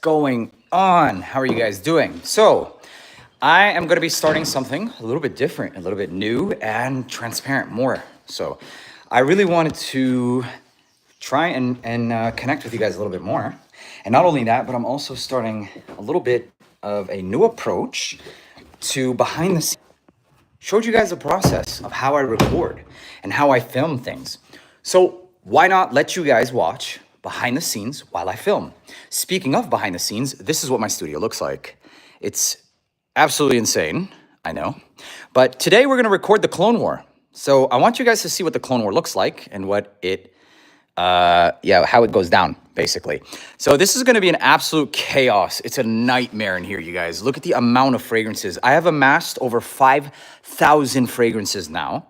going on? How are you guys doing? So, I am going to be starting something a little bit different, a little bit new and transparent more. So, I really wanted to try and connect with you guys a little bit more. And not only that, but I'm also starting a little bit of a new approach to behind the scenes. Showed you guys the process of how I record and how I film things. So why not let you guys watch behind the scenes while I film? Speaking of behind the scenes, this is what my studio looks like. It's absolutely insane, I know. But today we're gonna record the Clone War. So I want you guys to see what the Clone War looks like and what it, how it goes down, basically. So this is gonna be an absolute chaos. It's a nightmare in here, you guys. Look at the amount of fragrances. I have amassed over 5,000 fragrances now.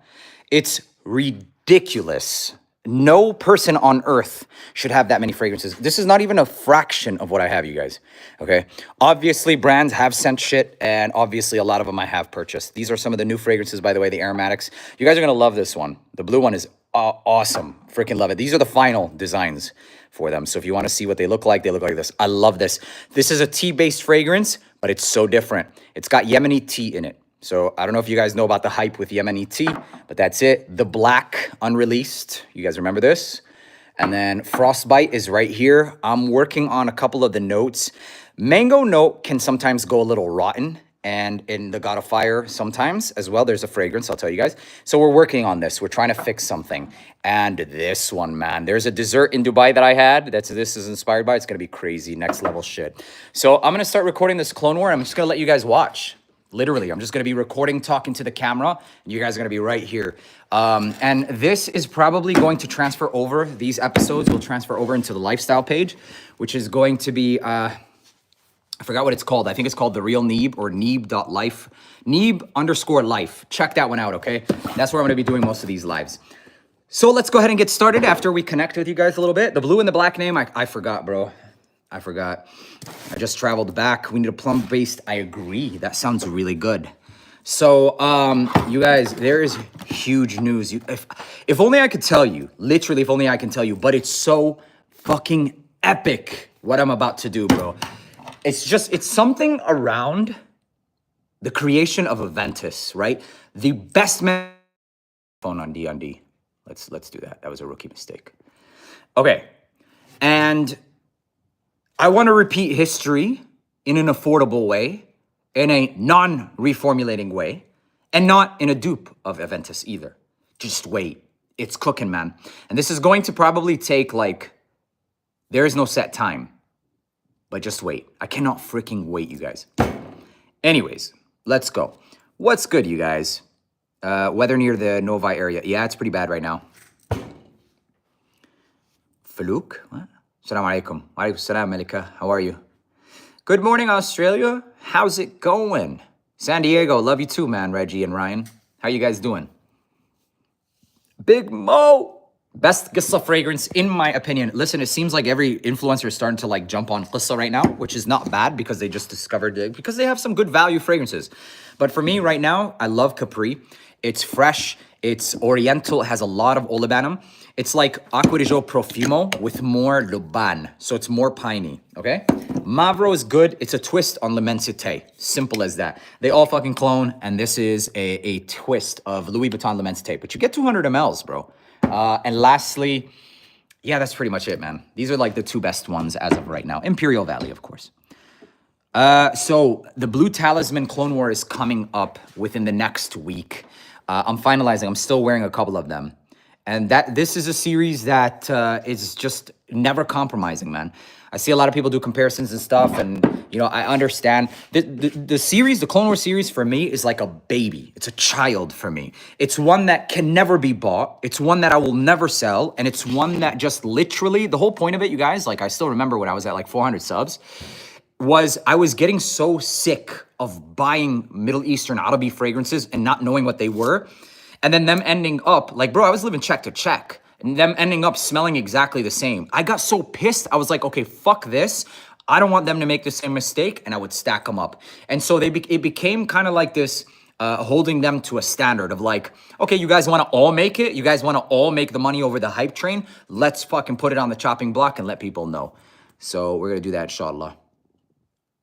It's ridiculous. No person on earth should have that many fragrances. This is not even a fraction of what I have, you guys, okay? Obviously, brands have sent shit, and obviously a lot of them I have purchased. These are some of the new fragrances, by the way, the AROMATIX. You guys are gonna love this one. The blue one is awesome. Freaking love it. These are the final designs for them. So if you want to see what they look like this. I love this. This is a tea-based fragrance, but it's so different. It's got Yemeni tea in it. So I don't know if you guys know about the hype with Yemeni tea, but that's it. The black unreleased. You guys remember this? And then Frostbite is right here. I'm working on a couple of the notes. Mango note can sometimes go a little rotten, and in the God of Fire sometimes as well. There's a fragrance, I'll tell you guys. So we're working on this. We're trying to fix something. And this one, man, there's a dessert in Dubai that I had. This is inspired by. It's gonna be crazy, next level shit. So I'm gonna start recording this Clone War. I'm just gonna let you guys watch. Literally, I'm just gonna be recording, talking to the camera, and you guys are gonna be right here. And this is probably going to transfer over, these episodes will transfer over into the lifestyle page, which is going to be, I forgot what it's called. I think it's called The Real Neeb or Neeb.life. Neeb_life. Check that one out, okay? That's where I'm gonna be doing most of these lives. So let's go ahead and get started after we connect with you guys a little bit. The blue and the black name, I forgot, bro. I forgot. I just traveled back. We need a plum-based, I agree. That sounds really good. So, you guys, there is huge news. If only I could tell you, literally, if only I can tell you, but it's so fucking epic what I'm about to do, bro. It's something around the creation of Aventus, right? The best man phone on D. Let's do that. That was a rookie mistake. Okay. And I want to repeat history in an affordable way, in a non-reformulating way, and not in a dupe of Aventus either. Just wait. It's cooking, man. And this is going to probably take, like, there is no set time. But just wait. I cannot freaking wait, you guys. Anyways, let's go. What's good, you guys? Weather near the Novi area. Yeah, it's pretty bad right now. Farouk? What? Assalamu alaikum. Wa alaikum salam, Malika. How are you? Good morning, Australia. How's it going? San Diego, love you too, man, Reggie and Ryan. How you guys doing? Big Mo. Best Qissa fragrance, in my opinion. Listen, it seems like every influencer is starting to like jump on Qissa right now, which is not bad because they just discovered it, because they have some good value fragrances. But for me right now, I love Capri. It's fresh, it's oriental, it has a lot of olibanum. It's like Acqua di Gio Profumo with more Luban, so it's more piney, okay? Mavro is good. It's a twist on L'Immensité. Simple as that. They all fucking clone, and this is a twist of Louis Vuitton L'Immensité. But you get 200 mLs, bro. And lastly, yeah, that's pretty much it, man. These are like the two best ones as of right now. Imperial Valley, of course. So the Blue Talisman Clone War is coming up within the next week. I'm finalizing. I'm still wearing a couple of them. And this is a series that is just never compromising, man. I see a lot of people do comparisons and stuff, and you know, I understand. The series, the Clone Wars series, for me is like a baby. It's a child for me. It's one that can never be bought. It's one that I will never sell, and it's one that just literally, the whole point of it, you guys, like I still remember when I was at like 400 subs, was I was getting so sick of buying Middle Eastern Arabi fragrances and not knowing what they were, and then them ending up, like, bro, I was living check to check. And them ending up smelling exactly the same. I got so pissed. I was like, okay, fuck this. I don't want them to make the same mistake, and I would stack them up. And so it became kind of like this, holding them to a standard of like, okay, you guys want to all make it? You guys want to all make the money over the hype train? Let's fucking put it on the chopping block and let people know. So we're going to do that, inshallah.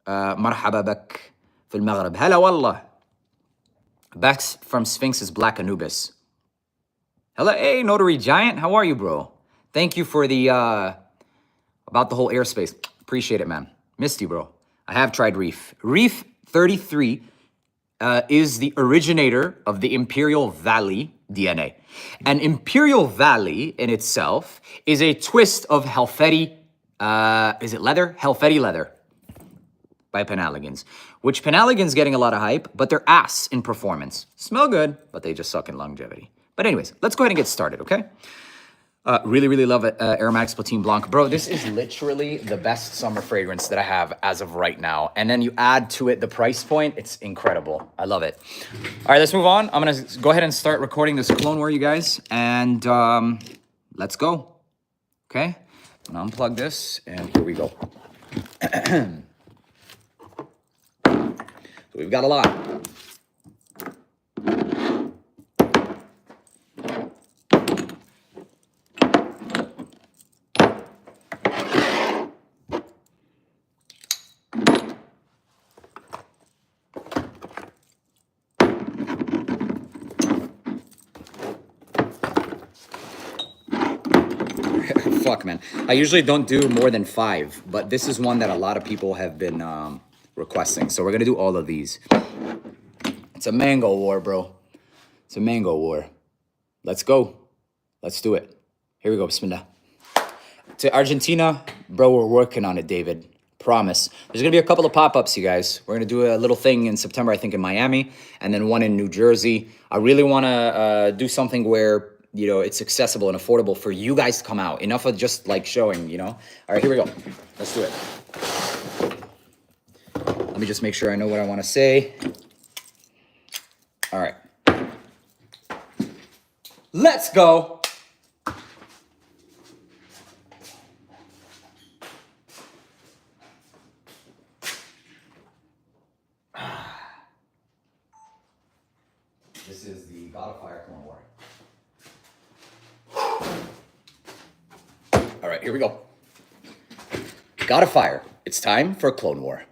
مرحبا بك في المغرب. هلا والله. Back from Sphinx's Black Anubis. Hello, hey, Notary Giant. How are you, bro? Thank you for the, about the whole airspace. Appreciate it, man. Missed you, bro. I have tried Reef. Reef 33 is the originator of the Imperial Valley DNA. And Imperial Valley in itself is a twist of Helfeti, is it leather? Helfeti leather by Penhaligons, which Penhaligons getting a lot of hype, but they're ass in performance. Smell good, but they just suck in longevity. But anyways, let's go ahead and get started, okay? Really love it, AROMATIX Platine Blanc. Bro, this is literally the best summer fragrance that I have as of right now. And then you add to it the price point, it's incredible. I love it. All right, let's move on. I'm gonna go ahead and start recording this clone war, you guys. And let's go, okay? I'm gonna unplug this, and here we go. So we've got a lot. Fuck, man. I usually don't do more than 5, but this is one that a lot of people have been requesting. So we're gonna do all of these. It's a mango war, bro. It's a mango war. Let's go. Let's do it. Here we go, bismillah. To Argentina, bro, we're working on it, David. Promise. There's gonna be a couple of pop-ups, you guys. We're gonna do a little thing in September, I think in Miami, and then one in New Jersey. I really wanna do something where, you know, it's accessible and affordable for you guys to come out. Enough of just like showing, you know? All right, here we go. Let's do it. Let me just make sure I know what I want to say. All right. Let's go. This is the God of Fire Clone War. All right, here we go. God of Fire. It's time for a Clone War.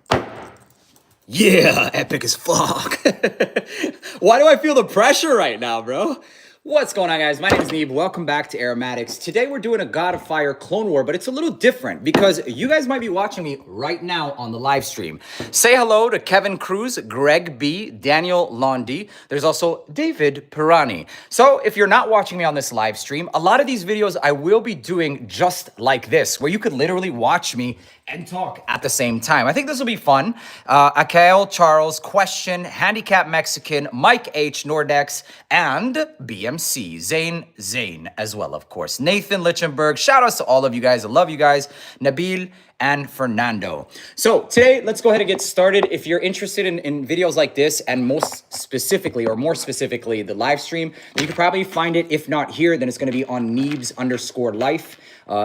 Yeah, epic as fuck. Why do I feel the pressure right now, bro? What's going on, guys? My name is Neeb. Welcome back to AROMATIX. Today we're doing a God of Fire Clone War, but it's a little different because you guys might be watching me right now on the live stream. Say hello to Kevin Cruz, Greg B, Daniel Londi. There's also David Pirani. So if you're not watching me on this live stream, a lot of these videos I will be doing just like this, where you could literally watch me and talk at the same time. I think this will be fun. Akael, Charles, Question, Handicap Mexican, Mike H, Nordex, and BMC, Zane as well, of course. Nathan Lichtenberg, shout outs to all of you guys. I love you guys. Nabil and Fernando. So today, let's go ahead and get started. If you're interested in videos like this, and most specifically, or more specifically, the live stream, then you can probably find it. If not here, then it's gonna be on Neebs_life.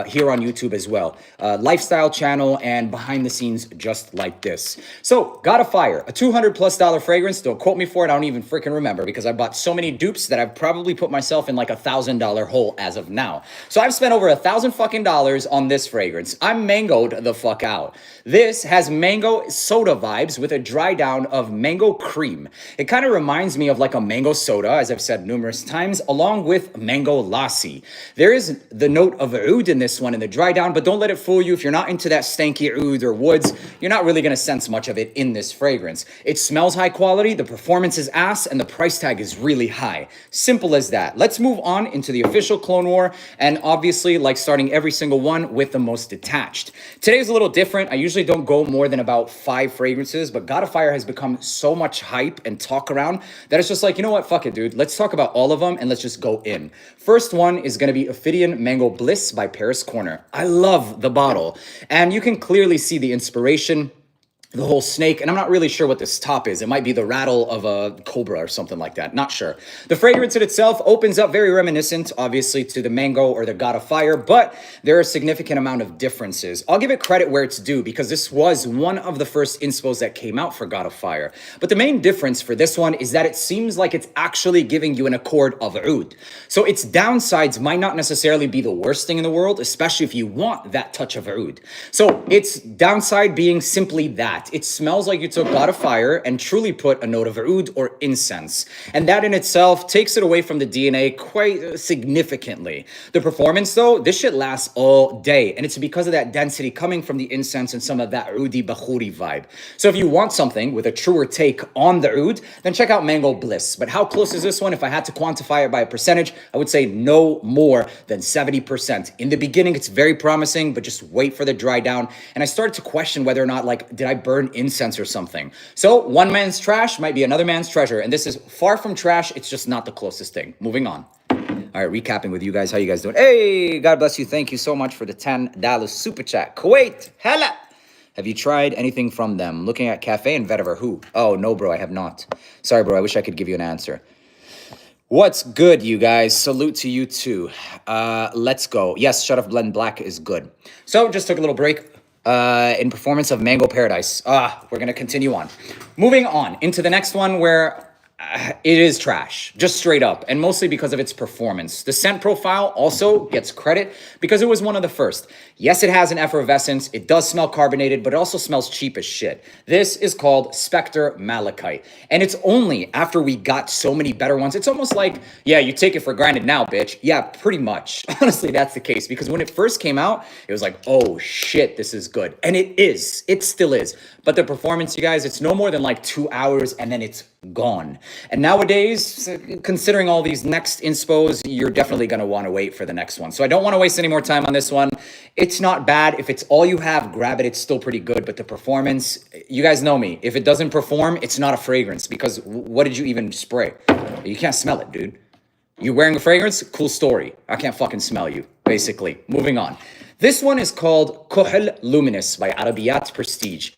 Here on YouTube as well. Lifestyle channel and behind the scenes just like this. So, God of Fire, a $200+ fragrance. Don't quote me for it. I don't even freaking remember because I bought so many dupes that I've probably put myself in like $1,000 hole as of now. So I've spent over $1,000 fucking dollars on this fragrance. I'm mangoed the fuck out. This has mango soda vibes with a dry down of mango cream. It kind of reminds me of like a mango soda, as I've said numerous times, along with mango lassi. There is the note of oud in this one in the dry down, but don't let it fool you. If you're not into that stanky oud or woods, you're not really going to sense much of it in this fragrance. It smells high quality, the performance is ass, and the price tag is really high. Simple as that. Let's move on into the official Clone War, and obviously, like starting every single one with the most detached. Today's a little different. I usually don't go more than about 5 fragrances, but God of Fire has become so much hype and talk around that it's just like, you know what, fuck it, dude. Let's talk about all of them, and let's just go in. First one is going to be Ophidian Mango Bliss by Paris Corner. I love the bottle, and you can clearly see the inspiration, the whole snake, and I'm not really sure what this top is. It might be the rattle of a cobra or something like that. Not sure. The fragrance in itself opens up very reminiscent, obviously, to the mango or the God of Fire, but there are a significant amount of differences. I'll give it credit where it's due because this was one of the first inspos that came out for God of Fire. But the main difference for this one is that it seems like it's actually giving you an accord of oud. So its downsides might not necessarily be the worst thing in the world, especially if you want that touch of oud. So its downside being simply that. that. It smells like you took God of Fire and truly put a note of oud or incense. And that in itself takes it away from the DNA quite significantly. The performance though, this shit lasts all day. And it's because of that density coming from the incense and some of that oudi bakhuri vibe. So if you want something with a truer take on the oud, then check out Mango Bliss. But how close is this one? If I had to quantify it by a percentage, I would say no more than 70%. In the beginning, it's very promising, but just wait for the dry down. And I started to question whether or not, like, did I burn incense or something? So one man's trash might be another man's treasure. And this is far from trash. It's just not the closest thing. Moving on. All right, recapping with you guys. How you guys doing? Hey, God bless you. Thank you so much for the $10 super chat. Kuwait, hella. Have you tried anything from them? Looking at Cafe and Vetiver, who? Oh, no, bro, I have not. Sorry, bro, I wish I could give you an answer. What's good, you guys? Salute to you too. Let's go. Yes, Shut Up Blend Black is good. So just took a little break in performance of Mango Paradise. We're going to continue on. Moving on into the next one where it is trash, just straight up, and mostly because of its performance. The scent profile also gets credit because it was one of the first. Yes, it has an effervescence. It does smell carbonated, but it also smells cheap as shit. This is called Spectre Malachite. And it's only after we got so many better ones. It's almost like, yeah, you take it for granted now, bitch. Yeah, pretty much. Honestly, that's the case. Because when it first came out, it was like, oh shit, this is good. And it is. It still is. But the performance, you guys, it's no more than like 2 hours and then it's gone. And nowadays, considering all these next inspos, you're definitely going to want to wait for the next one. So I don't want to waste any more time on this one. It's not bad. If it's all you have, grab it. It's still pretty good. But the performance, you guys know me. If it doesn't perform, it's not a fragrance. Because what did you even spray? You can't smell it, dude. You wearing a fragrance? Cool story. I can't fucking smell you, basically. Moving on. This one is called Kuhl Luminous by Arabiyat Prestige.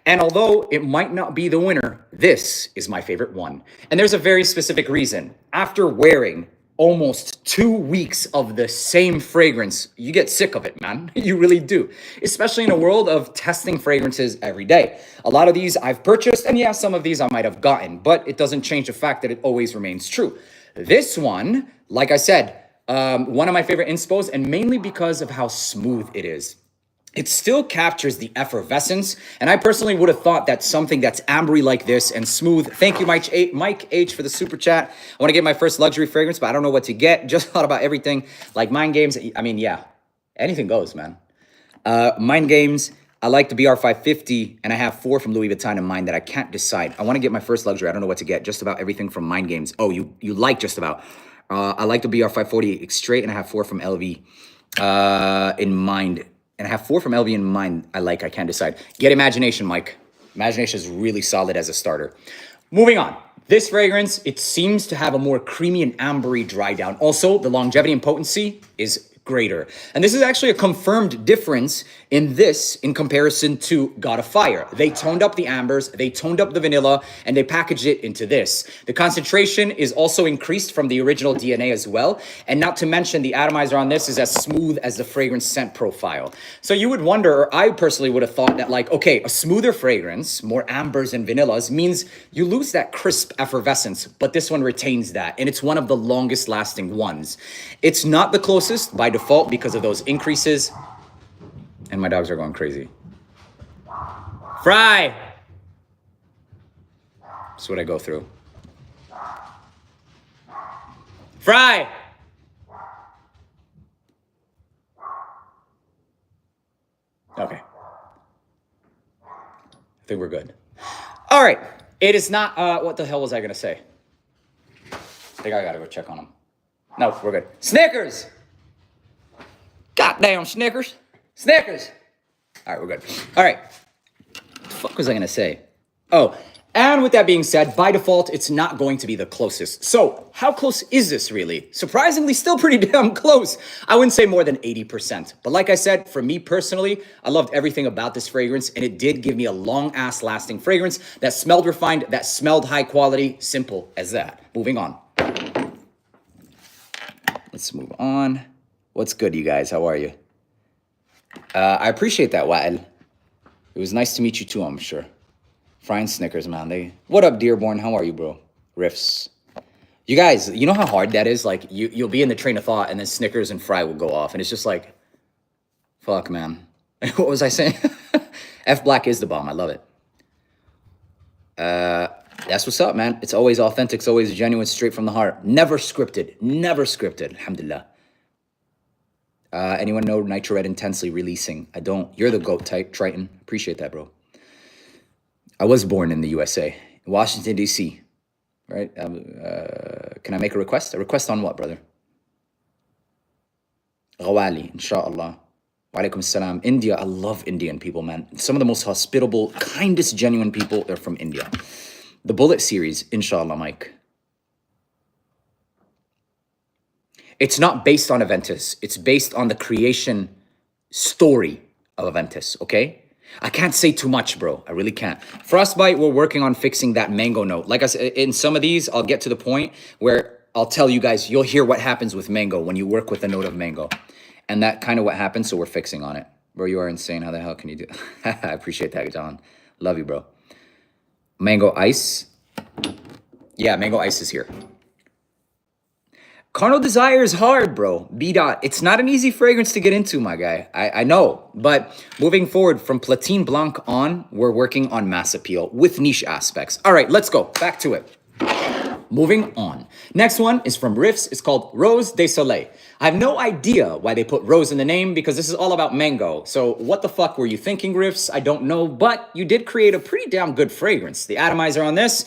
And although it might not be the winner, this is my favorite one. And there's a very specific reason. After wearing almost 2 weeks of the same fragrance, you get sick of it, man. You really do. Especially in a world of testing fragrances every day. A lot of these I've purchased, and yeah, some of these I might have gotten, but it doesn't change the fact that it always remains true. This one, like I said, one of my favorite inspos, and mainly because of how smooth it is. It still captures the effervescence, and I personally would have thought that something that's ambery like this and smooth. Thank you, Mike H, for the super chat. I want to get my first luxury fragrance, but I don't know what to get. Just thought about everything, like Mind Games. I mean, yeah, anything goes, man. Mind Games. I like the BR550, and I have 4 from Louis Vuitton in mind that I can't decide. I want to get my first luxury. I don't know what to get. Just about everything from Mind Games. Oh, you like just about. I like the BR540 straight, and I have 4 from LV in mind. And I have 4 from LV in mind. I can't decide. Get Imagination, Mike. Imagination is really solid as a starter. Moving on. This fragrance, it seems to have a more creamy and ambery dry down. Also, the longevity and potency is greater. And this is actually a confirmed difference in this in comparison to God of Fire. They toned up the ambers, they toned up the vanilla, and they packaged it into this. The concentration is also increased from the original DNA as well. And not to mention the atomizer on this is as smooth as the fragrance scent profile. So you would wonder, or I personally would have thought that like, okay, a smoother fragrance, more ambers and vanillas means you lose that crisp effervescence, but this one retains that. And it's one of the longest lasting ones. It's not the closest by default because of those increases. And my dogs are going crazy. Fry! That's what I go through. Fry! Okay. I think we're good. All right. It is not, what the hell was I going to say? I think I got to go check on them. No, we're good. Snickers! Goddamn Snickers. Snickers. All right, we're good. All right. What the fuck was I going to say? Oh, and with that being said, by default, it's not going to be the closest. So how close is this really? Surprisingly, still pretty damn close. I wouldn't say more than 80%. But like I said, for me personally, I loved everything about this fragrance, and it did give me a long-ass lasting fragrance that smelled refined, that smelled high quality, simple as that. Moving on. Let's move on. What's good, you guys? How are you? I appreciate that, Wael. It was nice to meet you too, I'm sure. Frying Snickers, man. What up, Dearborn? How are you, bro? Riffs. You guys, you know how hard that is? Like, you'll be in the train of thought, and then Snickers and Fry will go off, and it's just like, fuck, man. What was I saying? F Black is the bomb. I love it. That's what's up, man. It's always authentic. It's always genuine, straight from the heart. Never scripted. Never scripted. Alhamdulillah. Anyone know Nitro Red Intensely releasing? I don't. You're the GOAT type, Triton. Appreciate that, bro. I was born in the USA, Washington, D.C., right? Can I make a request? A request on what, brother? Ghawali, inshallah. Wa alaikum salam. India, I love Indian people, man. Some of the most hospitable, kindest, genuine people are from India. The Bullet series, inshallah, Mike. It's not based on Aventus. It's based on the creation story of Aventus, okay? I can't say too much, bro. I really can't. Frostbite, we're working on fixing that mango note. Like I said, in some of these, I'll get to the point where I'll tell you guys, you'll hear what happens with mango when you work with a note of mango. And that kind of what happens, so we're fixing on it. Bro, you are insane. How the hell can you do I appreciate that, John. Love you, bro. Mango ice. Yeah, mango ice is here. Carnal Desire is hard, bro. B-Dot. It's not an easy fragrance to get into, my guy. I know. But moving forward from Platine Blanc on, we're working on mass appeal with niche aspects. All right, let's go. Back to it. Moving on. Next one is from Riffs. It's called Rose de Soleil. I have no idea why they put rose in the name because this is all about mango. So what the fuck were you thinking, Riffs? I don't know, but you did create a pretty damn good fragrance. The atomizer on this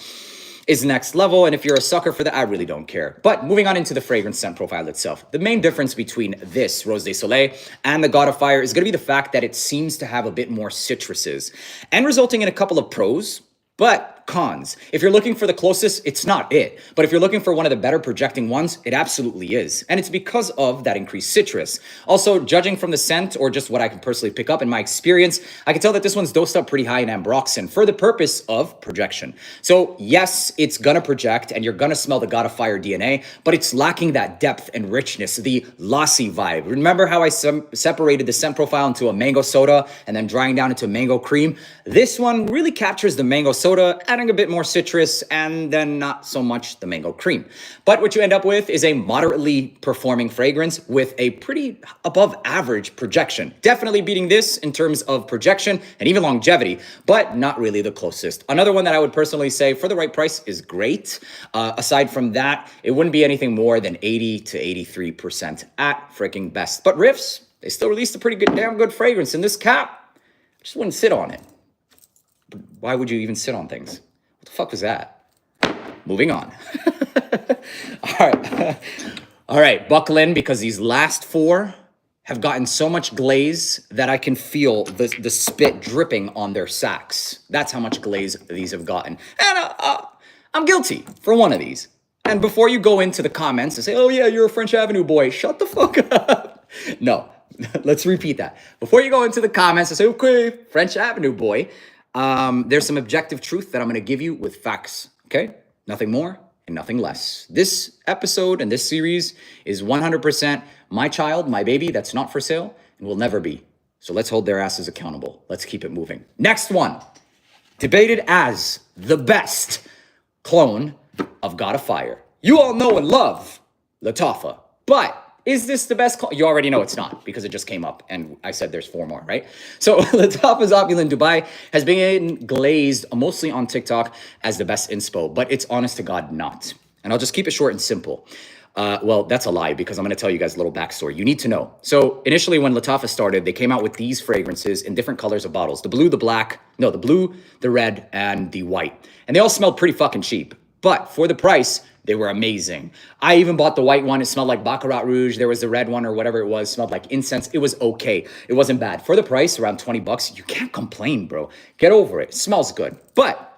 is next level, and if you're a sucker for that, I really don't care. But moving on into the fragrance scent profile itself, the main difference between this Rose de Soleil and the God of Fire is going to be the fact that it seems to have a bit more citruses, and resulting in a couple of pros, but cons. If you're looking for the closest, it's not it. But if you're looking for one of the better projecting ones, it absolutely is. And it's because of that increased citrus. Also, judging from the scent, or just what I can personally pick up in my experience, I can tell that this one's dosed up pretty high in ambroxan for the purpose of projection. So yes, it's gonna project and you're gonna smell the God of Fire DNA, but it's lacking that depth and richness, the lossy vibe. Remember how I separated the scent profile into a mango soda and then drying down into mango cream? This one really captures the mango soda, adding a bit more citrus, and then not so much the mango cream. But what you end up with is a moderately performing fragrance with a pretty above average projection. Definitely beating this in terms of projection and even longevity, but not really the closest. Another one that I would personally say for the right price is great. Aside from that, it wouldn't be anything more than 80 to 83% at freaking best. But Riffs, they still released a pretty good, damn good fragrance in this cap. I just wouldn't sit on it. Why would you even sit on things? What the fuck was that? Moving on. All right. All right, buckle in because these last four have gotten so much glaze that I can feel the spit dripping on their sacks. That's how much glaze these have gotten. And I'm guilty for one of these. And before you go into the comments and say, oh yeah, you're a French Avenue boy, shut the fuck up. No, let's repeat that. Before you go into the comments and say, okay, French Avenue boy, there's some objective truth that I'm going to give you with facts, okay? Nothing more and nothing less. This episode and this series is 100% my child, my baby, that's not for sale and will never be. So let's hold their asses accountable. Let's keep it moving. Next one, debated as the best clone of God of Fire. You all know and love Lattafa, but is this the best clone? You already know it's not because it just came up and I said there's four more, right? So Lattafa's Opulent Dubai has been glazed mostly on TikTok as the best inspo, but it's honest to God not. And I'll just keep it short and simple. Well, that's a lie because I'm going to tell you guys a little backstory. You need to know. So initially when Lattafa started, they came out with these fragrances in different colors of bottles. The blue, the black, no, the blue, the red, and the white. And they all smelled pretty fucking cheap. But for the price, they were amazing. I even bought the white one. It smelled like Baccarat Rouge. There was the red one or whatever it was. It smelled like incense. It was okay. It wasn't bad. For the price, around 20 bucks, you can't complain, bro. Get over it. It smells good. But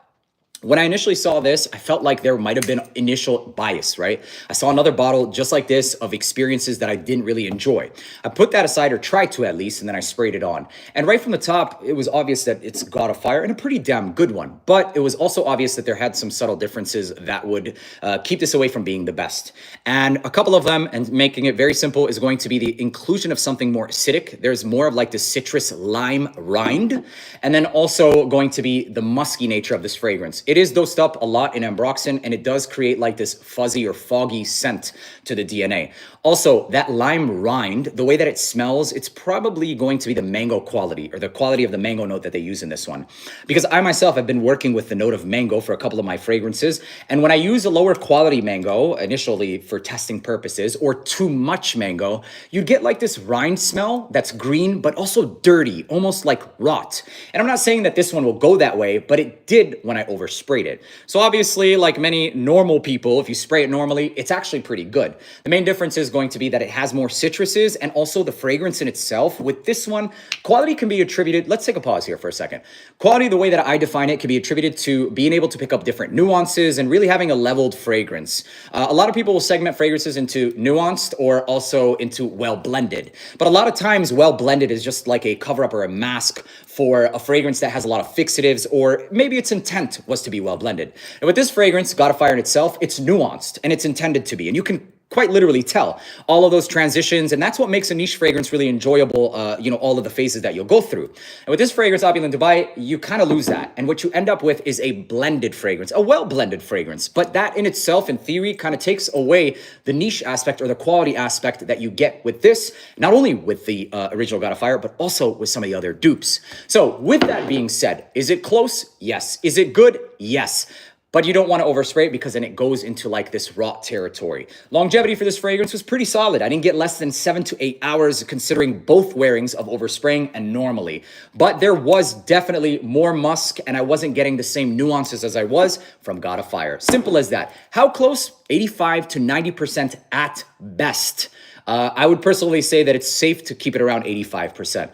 when I initially saw this, I felt like there might have been initial bias, right? I saw another bottle just like this of experiences that I didn't really enjoy. I put that aside, or tried to at least, and then I sprayed it on. And right from the top, it was obvious that it's God of Fire and a pretty damn good one. But it was also obvious that there had some subtle differences that would keep this away from being the best. And a couple of them, and making it very simple, is going to be the inclusion of something more acidic. There's more of like the citrus lime rind. And then also going to be the musky nature of this fragrance. it is dosed up a lot in ambroxan, and it does create like this fuzzy or foggy scent to the DNA. Also, that lime rind, the way that it smells, it's probably going to be the mango quality, or the quality of the mango note that they use in this one. Because I myself have been working with the note of mango for a couple of my fragrances, and when I use a lower quality mango initially for testing purposes, or too much mango, you get like this rind smell that's green but also dirty, almost like rot. And I'm not saying that this one will go that way, but it did when I oversprayed it. So obviously, like many normal people, if you spray it normally, it's actually pretty good. The main difference is going to be that it has more citruses, and also the fragrance in itself. With this one, quality can be attributed, let's take a pause here for a second. Quality, the way that I define it, can be attributed to being able to pick up different nuances and really having a leveled fragrance. A lot of people will segment fragrances into nuanced or also into well blended. But a lot of times, well blended is just like a cover up or a mask for a fragrance that has a lot of fixatives, or maybe its intent was to be well blended. And with this fragrance, God of Fire in itself, it's nuanced and it's intended to be. And you can quite literally tell all of those transitions, and that's what makes a niche fragrance really enjoyable, all of the phases that you'll go through. And with this fragrance, Opulent Dubai, you kind of lose that, and what you end up with is a blended fragrance, a well-blended fragrance, but that in itself, in theory, kind of takes away the niche aspect or the quality aspect that you get with this, not only with the original God of Fire, but also with some of the other dupes. So with that being said, is it close? Yes. Is it good? Yes. But you don't want to overspray it, because then it goes into like this rot territory. Longevity for this fragrance was pretty solid. I didn't get less than 7 to 8 hours considering both wearings of overspraying and normally. But there was definitely more musk, and I wasn't getting the same nuances as I was from God of Fire. Simple as that. How close? 85 to 90% at best. I would personally say that it's safe to keep it around 85%.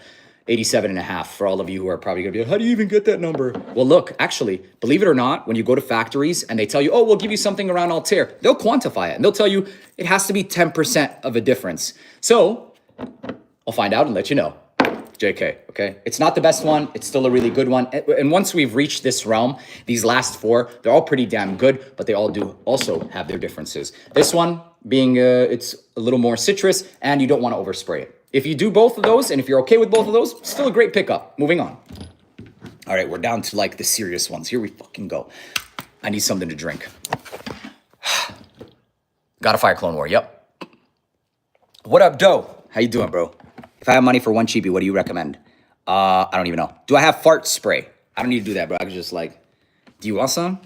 87.5 for all of you who are probably gonna be like, how do you even get that number? Well, look, actually, believe it or not, when you go to factories and they tell you, oh, we'll give you something around Altair, they'll quantify it and they'll tell you it has to be 10% of a difference. So I'll find out and let you know. JK, okay? It's not the best one. It's still a really good one. And once we've reached this realm, these last four, they're all pretty damn good, but they all do also have their differences. This one being, it's a little more citrus, and you don't want to overspray it. If you do both of those, and if you're okay with both of those, still a great pickup. Moving on. All right, we're down to like the serious ones. Here we fucking go. I need something to drink. God of Fire Clone War, yep. What up, Doe? How you doing, bro? If I have money for one cheapie, what do you recommend? I don't even know. Do I have fart spray? I don't need to do that, bro. I can just like, do you want some?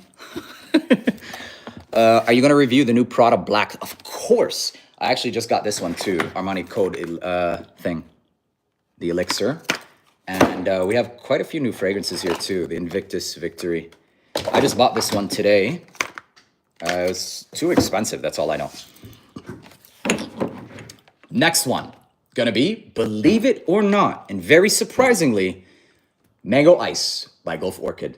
Are you going to review the new Prada Black? Of course. I actually just got this one too. Armani Code thing. The Elixir. And we have quite a few new fragrances here too. The Invictus Victory. I just bought this one today. It was too expensive. That's all I know. Next one. Gonna be, believe it or not, and very surprisingly, Mango Ice by Gulf Orchid.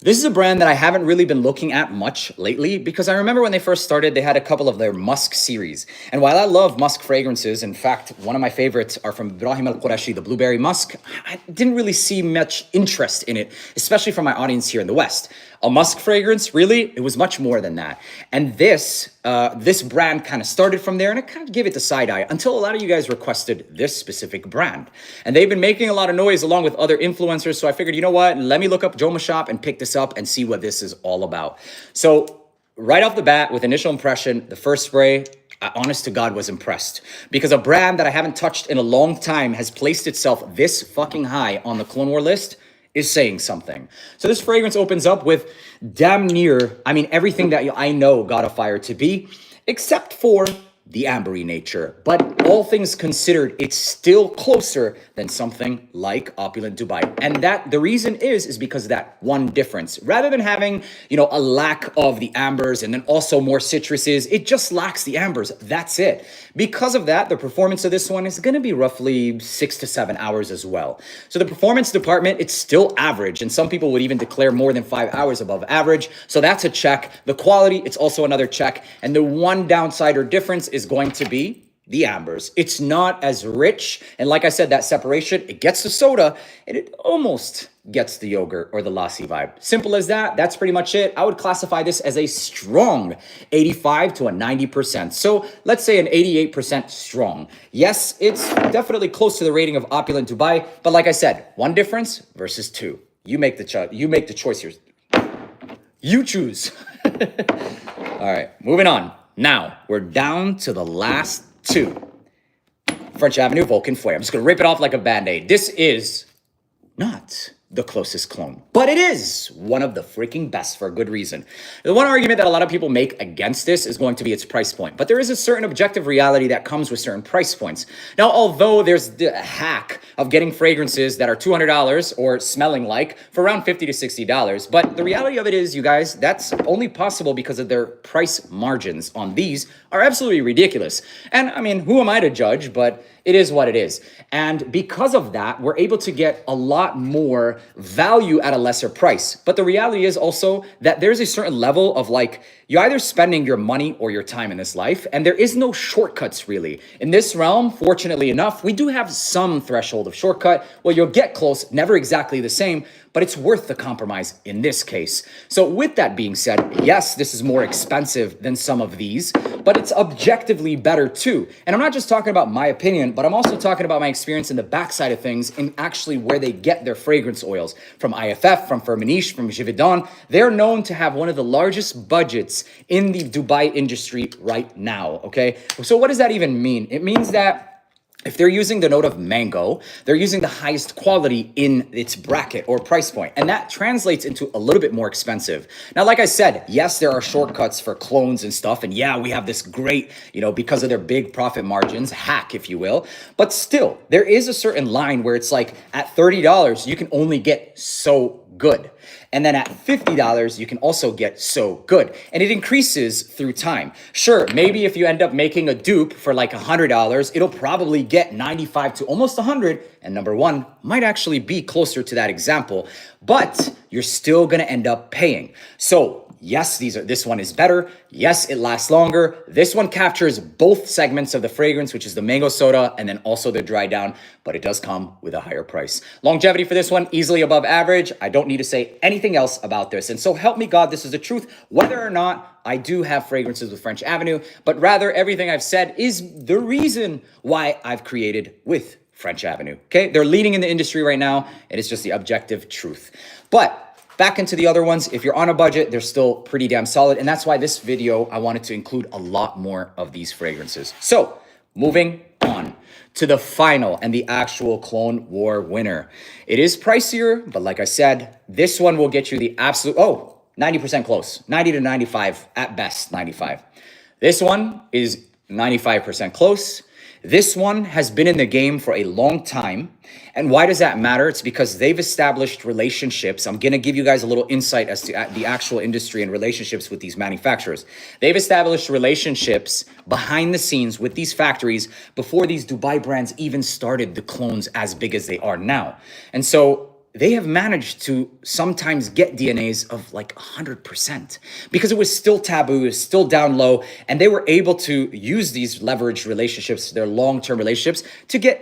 This is a brand that I haven't really been looking at much lately, because I remember when they first started, they had a couple of their musk series. And while I love musk fragrances, in fact, one of my favorites are from Ibrahim Al-Qurashi, the Blueberry Musk. I didn't really see much interest in it, especially from my audience here in the West. A musk fragrance, really, it was much more than that. And this brand kind of started from there, and I kind of gave it the side eye until a lot of you guys requested this specific brand. And they've been making a lot of noise along with other influencers, so I figured, you know what, let me look up Joma Shop and pick this up and see what this is all about. So right off the bat, with initial impression, the first spray, I, honest to God, was impressed, because a brand that I haven't touched in a long time has placed itself this fucking high on the Clone War list is saying something. So this fragrance opens up with damn near, I mean, everything that I know God of Fire to be, except for the ambery nature. But all things considered, it's still closer than something like Opulent Dubai. And that the reason is because of that one difference. Rather than having, you know, a lack of the ambers and then also more citruses, it just lacks the ambers. That's it. Because of that, the performance of this one is going to be roughly 6 to 7 hours as well. So the performance department, it's still average. And some people would even declare more than 5 hours above average. So that's a check. The quality, it's also another check. And the one downside or difference is going to be the ambers. It's not as rich. And like I said, that separation, it gets the soda and it almost gets the yogurt or the lassi vibe. Simple as that. That's pretty much it. I would classify this as a strong 85 to a 90%. So let's say an 88% strong. Yes, it's definitely close to the rating of Opulent Dubai. But like I said, one difference versus two. You make the choice here. You choose. All right, moving on. Now, we're down to the last two. French Avenue Vulcan Flare. I'm just going to rip it off like a Band-Aid. This is not the closest clone, but it is one of the freaking best for a good reason. The one argument that a lot of people make against this is going to be its price point, but there is a certain objective reality that comes with certain price points. Now, although there's the hack of getting fragrances that are $200 or smelling like for around $50 to $60, but the reality of it is, you guys, that's only possible because of their price margins on these are absolutely ridiculous. And I mean, who am I to judge, but it is what it is. And because of that, we're able to get a lot more value at a lesser price. But the reality is also that there's a certain level of like, you're either spending your money or your time in this life, and there is no shortcuts really. In this realm, fortunately enough, we do have some threshold of shortcut. Well, you'll get close, never exactly the same, but it's worth the compromise in this case. So with that being said, yes, this is more expensive than some of these, but it's objectively better too. And I'm not just talking about my opinion, but I'm also talking about my experience in the backside of things and actually where they get their fragrance oils. From IFF, from Firmenich, from Givaudan, they're known to have one of the largest budgets in the Dubai industry right now, okay? So what does that even mean? It means that if they're using the note of mango, they're using the highest quality in its bracket or price point. And that translates into a little bit more expensive. Now, like I said, yes, there are shortcuts for clones and stuff. And yeah, we have this great, because of their big profit margins, hack, if you will. But still, there is a certain line where it's like at $30, you can only get so good. And then at $50, you can also get so good. And it increases through time. Sure, maybe if you end up making a dupe for like $100, it'll probably get 95 to almost 100. And number one might actually be closer to that example, but you're still gonna end up paying. So yes, this one is better. Yes, it lasts longer. This one captures both segments of the fragrance, which is the mango soda and then also the dry down, but it does come with a higher price. Longevity for this one, easily above average. I don't need to say anything else about this. And so help me God, this is the truth. Whether or not I do have fragrances with French Avenue, but rather everything I've said is the reason why I've created with French Avenue, okay? They're leading in the industry right now, and it's just the objective truth. But back into the other ones, if you're on a budget, they're still pretty damn solid. And that's why this video, I wanted to include a lot more of these fragrances. So moving on to the final and the actual Clone War winner. It is pricier, but like I said, this one will get you the absolute, 90% close, 90 to 95 at best, 95. This one is 95% close. This one has been in the game for a long time. And why does that matter? It's because they've established relationships. I'm going to give you guys a little insight as to the actual industry and relationships with these manufacturers. They've established relationships behind the scenes with these factories before these Dubai brands even started the clones as big as they are now. And so they have managed to sometimes get DNAs of like 100% because it was still taboo, it was still down low, and they were able to use these leveraged relationships, their long-term relationships, to give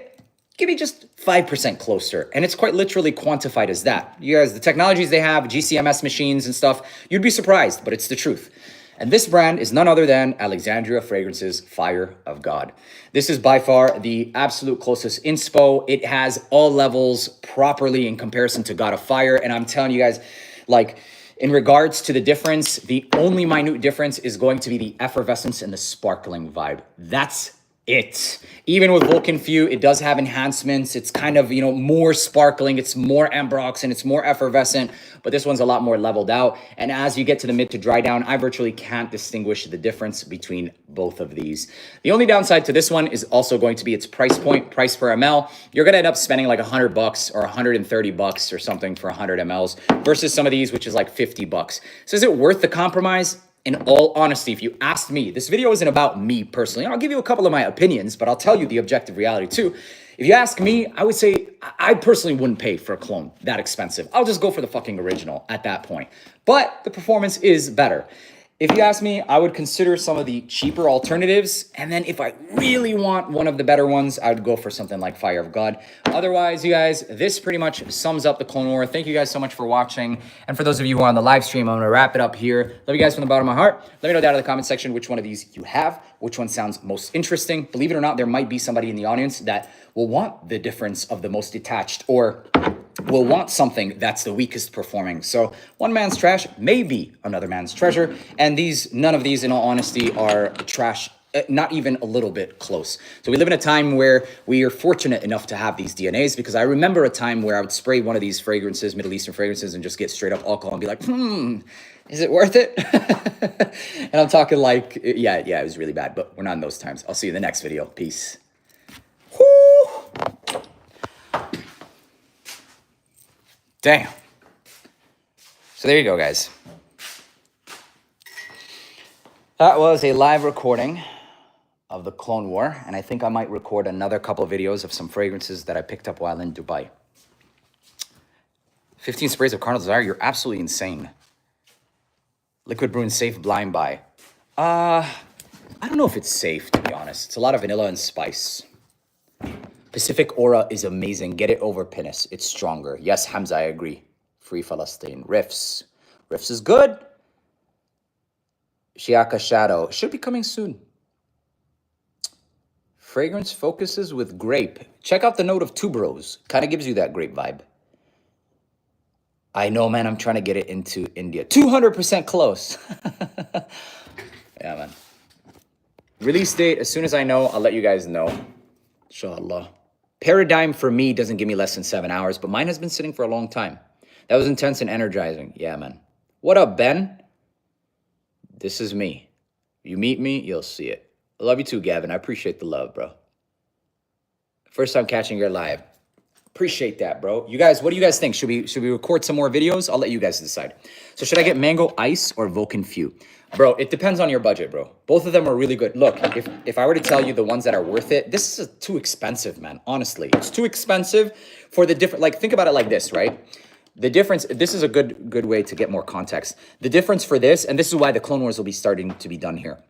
me just 5% closer. And it's quite literally quantified as that. You guys, the technologies they have, GCMS machines and stuff, you'd be surprised, but it's the truth. And this brand is none other than Alexandria Fragrances Fire of God. This is by far the absolute closest inspo. It has all levels properly in comparison to God of Fire. And I'm telling you guys, like, in regards to the difference, the only minute difference is going to be the effervescence and the sparkling vibe. That's it. Even with Vulcan Few, it does have enhancements. It's kind of, more sparkling. It's more ambroxan. It's more effervescent, but this one's a lot more leveled out. And as you get to the mid to dry down, I virtually can't distinguish the difference between both of these. The only downside to this one is also going to be its price point, price per ml. You're going to end up spending like $100 or $130 or something for 100 mLs versus some of these, which is like $50. So is it worth the compromise? In all honesty, if you asked me, this video isn't about me personally. I'll give you a couple of my opinions, but I'll tell you the objective reality too. If you ask me, I would say I personally wouldn't pay for a clone that expensive. I'll just go for the fucking original at that point. But the performance is better. If you ask me, I would consider some of the cheaper alternatives. And then if I really want one of the better ones, I would go for something like Fire of God. Otherwise, you guys, this pretty much sums up the Clone War. Thank you guys so much for watching. And for those of you who are on the live stream, I'm going to wrap it up here. Love you guys from the bottom of my heart. Let me know down in the comment section which one of these you have, which one sounds most interesting. Believe it or not, there might be somebody in the audience that will want the difference of the most detached or will want something that's the weakest performing. So one man's trash may be another man's treasure. And none of these, in all honesty, are trash, not even a little bit close. So we live in a time where we are fortunate enough to have these DNAs, because I remember a time where I would spray one of these fragrances, Middle Eastern fragrances, and just get straight up alcohol and be like, is it worth it? And I'm talking like, yeah, it was really bad, but we're not in those times. I'll see you in the next video. Peace. Woo! Damn. So there you go, guys. That was a live recording of the Clone War, and I think I might record another couple of videos of some fragrances that I picked up while in Dubai. 15 sprays of Carnal Desire, you're absolutely insane. Liquid Brune safe blind buy. I don't know if it's safe, to be honest. It's a lot of vanilla and spice. Pacific Aura is amazing. Get it over Pinus. It's stronger. Yes, Hamza, I agree. Free Palestine. Riffs. Riffs is good. Shiaka Shadow. Should be coming soon. Fragrance focuses with grape. Check out the note of tuberose. Kind of gives you that grape vibe. I know, man. I'm trying to get it into India. 200% close. Yeah, man. Release date. As soon as I know, I'll let you guys know. Inshallah. Paradigm for me doesn't give me less than 7 hours, but mine has been sitting for a long time. That was intense and energizing. Yeah, man. What up, Ben? This is me. You meet me, you'll see it. I love you too, Gavin. I appreciate the love, bro. First time catching your live. Appreciate that, bro. You guys, what do you guys think? Should we record some more videos? I'll let you guys decide. So should I get Mango Ice or Vulcan Few? Bro, it depends on your budget, bro. Both of them are really good. Look, if I were to tell you the ones that are worth it, this is too expensive, man. Honestly, it's too expensive for the different, like, think about it like this, right? The difference, this is a good way to get more context. The difference for this, and this is why the Clone Wars will be starting to be done here.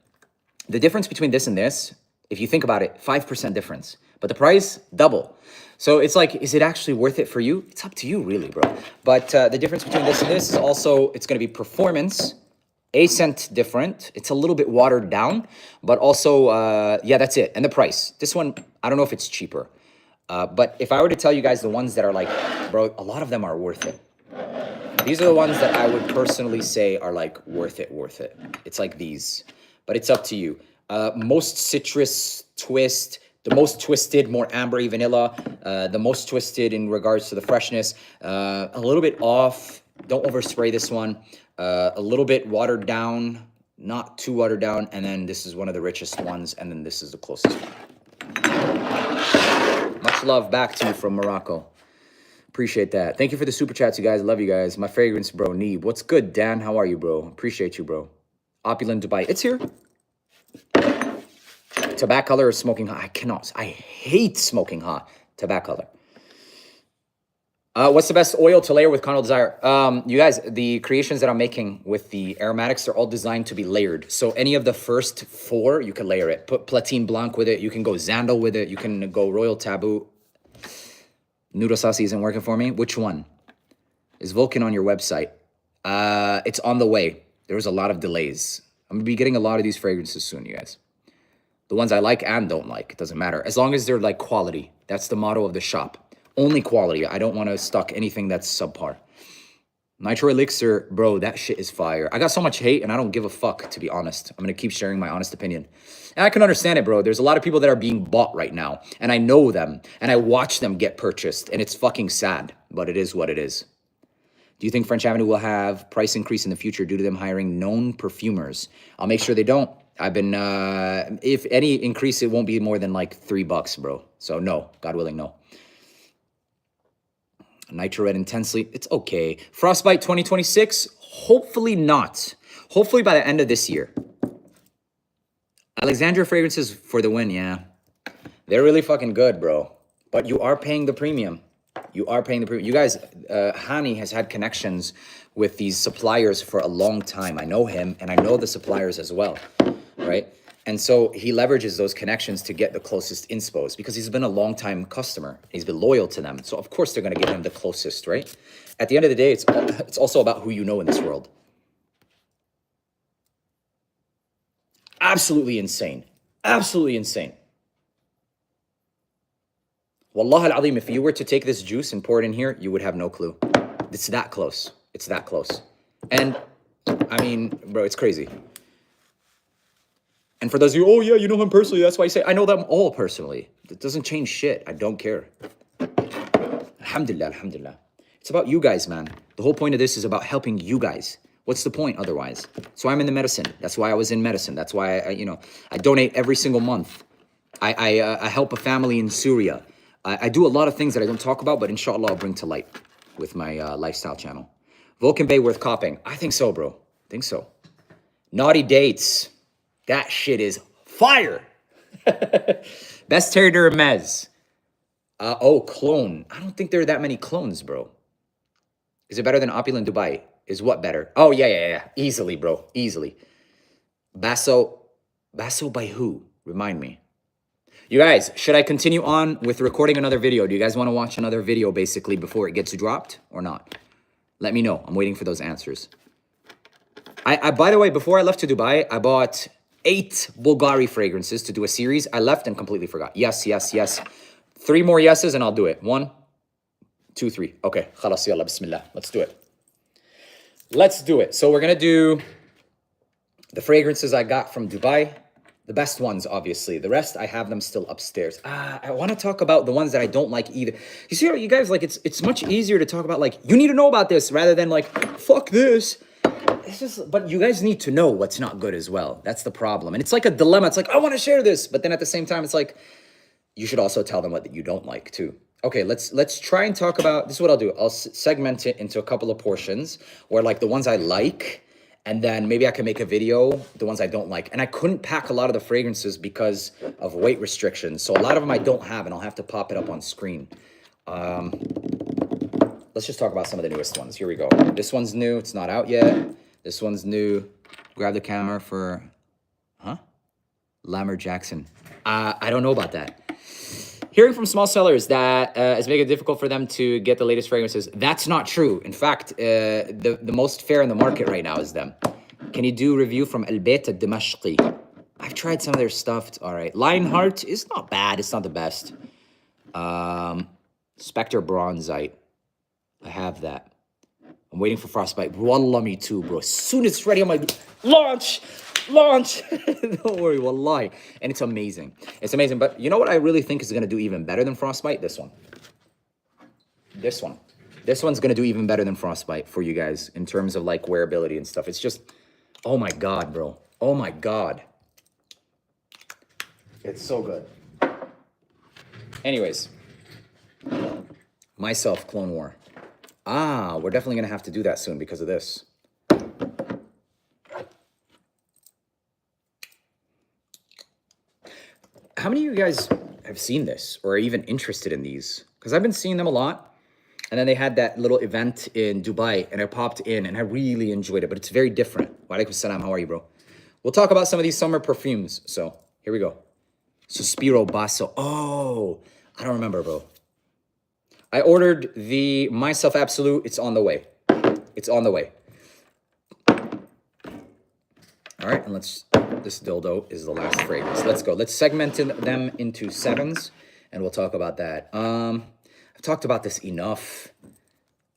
The difference between this and this, if you think about it, 5% difference. But the price, double. So it's like, is it actually worth it for you? It's up to you, really, bro. But the difference between this and this is also, it's going to be performance, a cent different. It's a little bit watered down, but also, yeah, that's it. And the price. This one, I don't know if it's cheaper. But if I were to tell you guys the ones that are like, bro, a lot of them are worth it. These are the ones that I would personally say are like worth it. It's like these, but it's up to you. Most citrus twist, the most twisted, more ambery vanilla, the most twisted in regards to the freshness, a little bit off. Don't overspray this one. A little bit watered down, not too watered down. And then this is one of the richest ones. And then this is the closest one. Much love back to you from Morocco. Appreciate that. Thank you for the super chats, you guys. Love you guys. My fragrance, bro, Neeb. What's good, Dan? How are you, bro? Appreciate you, bro. Opulent Dubai. It's here. Tobacco color or smoking hot? I hate smoking hot tobacco color. What's the best oil to layer with Carnal Desire? You guys, the creations that I'm making with the aromatics are all designed to be layered. So any of the first 4, you can layer it. Put Platine Blanc with it. You can go Zandal with it. You can go Royal Taboo. Noodle Saucy isn't working for me. Which one? Is Vulcan on your website? It's on the way. There was a lot of delays. I'm going to be getting a lot of these fragrances soon, you guys. The ones I like and don't like. It doesn't matter. As long as they're like quality. That's the motto of the shop. Only quality. I don't want to stock anything that's subpar. Nitro Elixir, bro, that shit is fire. I got so much hate and I don't give a fuck, to be honest. I'm going to keep sharing my honest opinion. And I can understand it, bro. There's a lot of people that are being bought right now. And I know them. And I watch them get purchased. And it's fucking sad. But it is what it is. Do you think French Avenue will have price increase in the future due to them hiring known perfumers? I'll make sure they don't. I've been, if any increase, it won't be more than like $3, bro. So no, God willing, no. Nitro Red Intensely, it's okay. Frostbite 2026, hopefully not. Hopefully by the end of this year. Alexandria Fragrances for the win, yeah. They're really fucking good, bro. But you are paying the premium. You are paying the premium. You guys, Hani has had connections with these suppliers for a long time. I know him, and I know the suppliers as well, right? And so he leverages those connections to get the closest inspos because he's been a long-time customer. He's been loyal to them. So, of course, they're going to give him the closest, right? At the end of the day, it's also about who you know in this world. Absolutely insane. Absolutely insane. Wallah al-azim, if you were to take this juice and pour it in here, you would have no clue. It's that close. It's that close. And I mean, bro, it's crazy. And for those of you, oh yeah, you know him personally, that's why you say, I know them all personally. It doesn't change shit. I don't care. Alhamdulillah, alhamdulillah. It's about you guys, man. The whole point of this is about helping you guys. What's the point otherwise? So I'm in the medicine. That's why I was in medicine. That's why I donate every single month. I help a family in Syria. I do a lot of things that I don't talk about, but inshallah I'll bring to light with my lifestyle channel. Vulcan Bay worth copying. I think so, bro. I think so. Naughty Dates. That shit is fire. Best Terrier Mez. Oh, clone. I don't think there are that many clones, bro. Is it better than Opulent Dubai? Is what better? Oh, yeah. Easily, bro. Easily. Basso by who? Remind me. You guys, should I continue on with recording another video? Do you guys want to watch another video, basically, before it gets dropped or not? Let me know. I'm waiting for those answers. I by the way, before I left to Dubai, I bought 8 Bulgari fragrances to do a series. I left and completely forgot. Yes. 3 more yeses and I'll do it. 1, 2, 3. Okay. Khalas, yalla, bismillah. Let's do it. Let's do it. So we're going to do the fragrances I got from Dubai. The best ones, obviously. The rest, I have them still upstairs. I want to talk about the ones that I don't like either. You see how you guys, like, it's much easier to talk about, like, you need to know about this rather than, like, fuck this. It's just, but you guys need to know what's not good as well. That's the problem. And it's like a dilemma. It's like, I want to share this. But then at the same time, it's like, you should also tell them what you don't like too. Okay, let's try and talk about, this is what I'll do. I'll segment it into a couple of portions where like the ones I like, and then maybe I can make a video, the ones I don't like. And I couldn't pack a lot of the fragrances because of weight restrictions. So a lot of them I don't have, and I'll have to pop it up on screen. Let's just talk about some of the newest ones. Here we go. This one's new. It's not out yet. This one's new. Grab the camera for, Lamar Jackson. I don't know about that. Hearing from small sellers that it's making it difficult for them to get the latest fragrances. That's not true. In fact, the most fair in the market right now is them. Can you do review from El Beit Dimashqi? I've tried some of their stuff. It's all right. Lionheart is not bad. It's not the best. Spectre Bronzite. I have that. I'm waiting for Frostbite. Wallah, me too, bro. As soon as it's ready, I'm like, launch. Don't worry, wallahi. And it's amazing. It's amazing. But you know what I really think is going to do even better than Frostbite? This one. This one's going to do even better than Frostbite for you guys in terms of like wearability and stuff. It's just, oh my God, bro. Oh my God. It's so good. Anyways. Myself, Clone War. We're definitely going to have to do that soon because of this. How many of you guys have seen this or are even interested in these? Because I've been seeing them a lot. And then they had that little event in Dubai and I popped in and I really enjoyed it, but it's very different. Wa alaikum salam, how are you, bro? We'll talk about some of these summer perfumes. So here we go. Suspiro Basso. Oh, I don't remember, bro. I ordered the Myself Absolute. It's on the way. It's on the way. All right, and this dildo is the last fragrance. Let's go. Let's segment them into 7s, and we'll talk about that. I've talked about this enough.